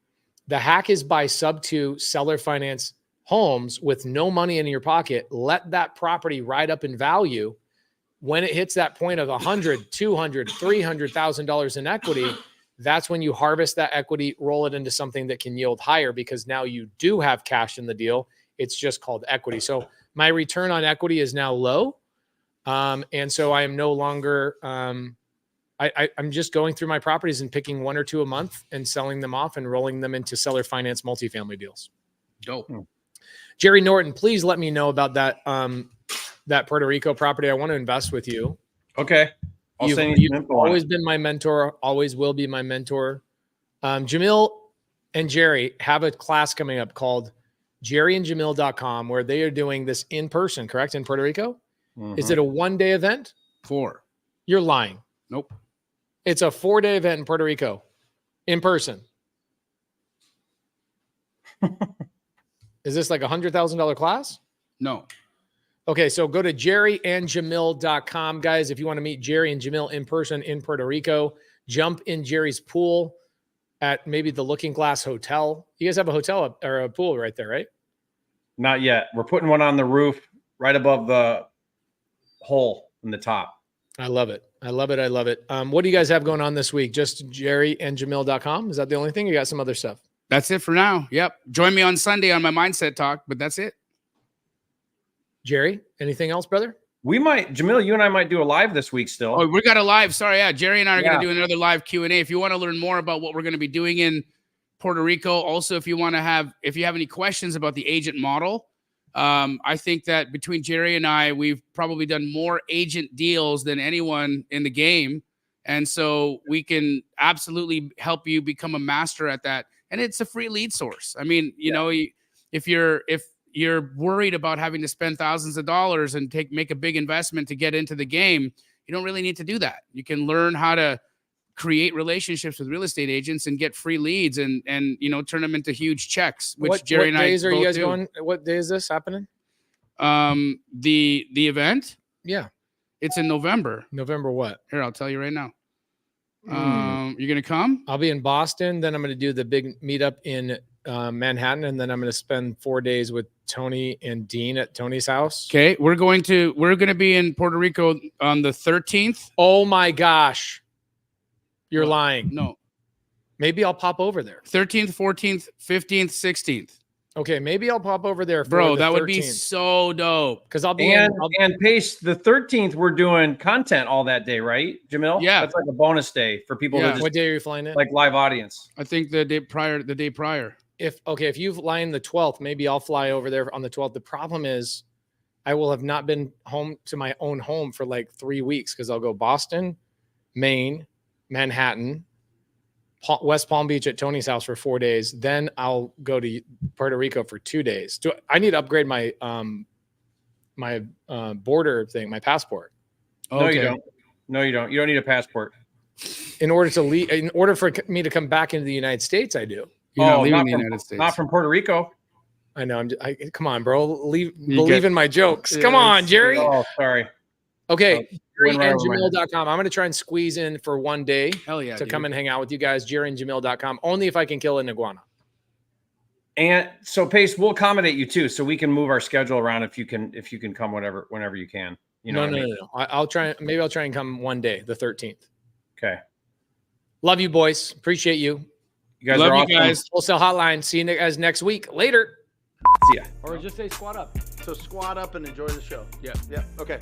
The hack is buy sub-2 seller finance homes with no money in your pocket. Let that property ride up in value. When it hits that point of $100,000, $200,000, $300,000 in equity, that's when you harvest that equity, roll it into something that can yield higher, because now you do have cash in the deal. It's just called equity. So my return on equity is now low. And so I am no longer, I'm just going through my properties and picking 1 or 2 a month and selling them off and rolling them into seller finance multifamily deals. Dope. Jerry Norton, please let me know about that, that Puerto Rico property. I want to invest with you. Okay. You've always been my mentor, always will be my mentor. Jamil and Jerry have a class coming up called jerryandjamil.com, where they are doing this in person, correct? In Puerto Rico? Mm-hmm. Is it a 1-day event? 4. You're lying. Nope. It's a 4-day event in Puerto Rico in person. Is this like $100,000 class? No. Okay, so go to jerryandjamil.com, guys. If you want to meet Jerry and Jamil in person in Puerto Rico, jump in Jerry's pool at maybe the Looking Glass Hotel. You guys have a hotel or a pool right there, right? Not yet. We're putting one on the roof right above the hole in the top. I love it. I love it. I love it. What do you guys have going on this week? Just jerryandjamil.com? Is that the only thing? You got some other stuff? That's it for now. Yep. Join me on Sunday on my mindset talk, but that's it. Jerry, anything else, brother? We might, Jamil, you and I might do a live this week still. Oh, we got a live. Sorry. Yeah. Jerry and I are going to do another live Q&A. If you want to learn more about what we're going to be doing in Puerto Rico. Also, if you have any questions about the agent model, I think that between Jerry and I, we've probably done more agent deals than anyone in the game. And so we can absolutely help you become a master at that. And it's a free lead source. I mean, you know, if you're worried about having to spend thousands of dollars and make a big investment to get into the game, you don't really need to do that. You can learn how to create relationships with real estate agents and get free leads and you know, turn them into huge checks, which Jerry and I days are you guys going? What day is this happening? The event? Yeah. It's in November. November what? Here, I'll tell you right now. You're going to come? I'll be in Boston. Then I'm going to do the big meetup in Manhattan. And then I'm going to spend 4 days with Tony and Dean at Tony's house. Okay. We're going to be in Puerto Rico on the 13th. Oh my gosh. You're lying. No. Maybe I'll pop over there. 13th, 14th, 15th, 16th. Okay, maybe I'll pop over there. Bro, that would be so dope. Because I'll be and Pace, the 13th, we're doing content all that day, right, Jamil? Yeah. That's like a bonus day for people to just, what day are you flying in? like live audience. I think the day prior. If you fly in the 12th, maybe I'll fly over there on the 12th. The problem is I will have not been home to my own home for like 3 weeks because I'll go Boston, Maine, Manhattan, West Palm Beach at Tony's house for 4 days. Then I'll go to Puerto Rico for 2 days. I need to upgrade my border thing, my passport. No, you don't. No, you don't. You don't need a passport. In order to leave, in order for me to come back into the United States, I do. You're not leaving the from, United States. Not from Puerto Rico. I know. Come on, bro. Believe in my jokes. Come on, Jerry. Oh, sorry. Okay. Went right over my head. JerryandJamil.com. I'm going to try and squeeze in for 1 day Hell yeah, to dude. come and hang out with you guys. JerryandJamil.com. Only if I can kill an iguana. And so Pace, we'll accommodate you too. So we can move our schedule around if you can come whenever you can. You know No. I'll try. Maybe I'll try and come 1 day, the 13th. Okay. Love you, boys. Appreciate you. You guys Love are you awesome. guys. Wholesale Hotline. See you guys next week. Later. See ya. Or just say squat up. So squat up and enjoy the show. Yeah. Yeah. Okay.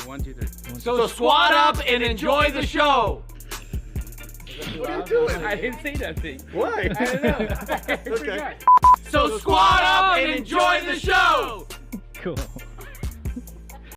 1, 2, 3. So squat up and enjoy the show. What are you doing? I didn't say that thing. Why? I don't know. Okay. So squat up and enjoy the show. Cool.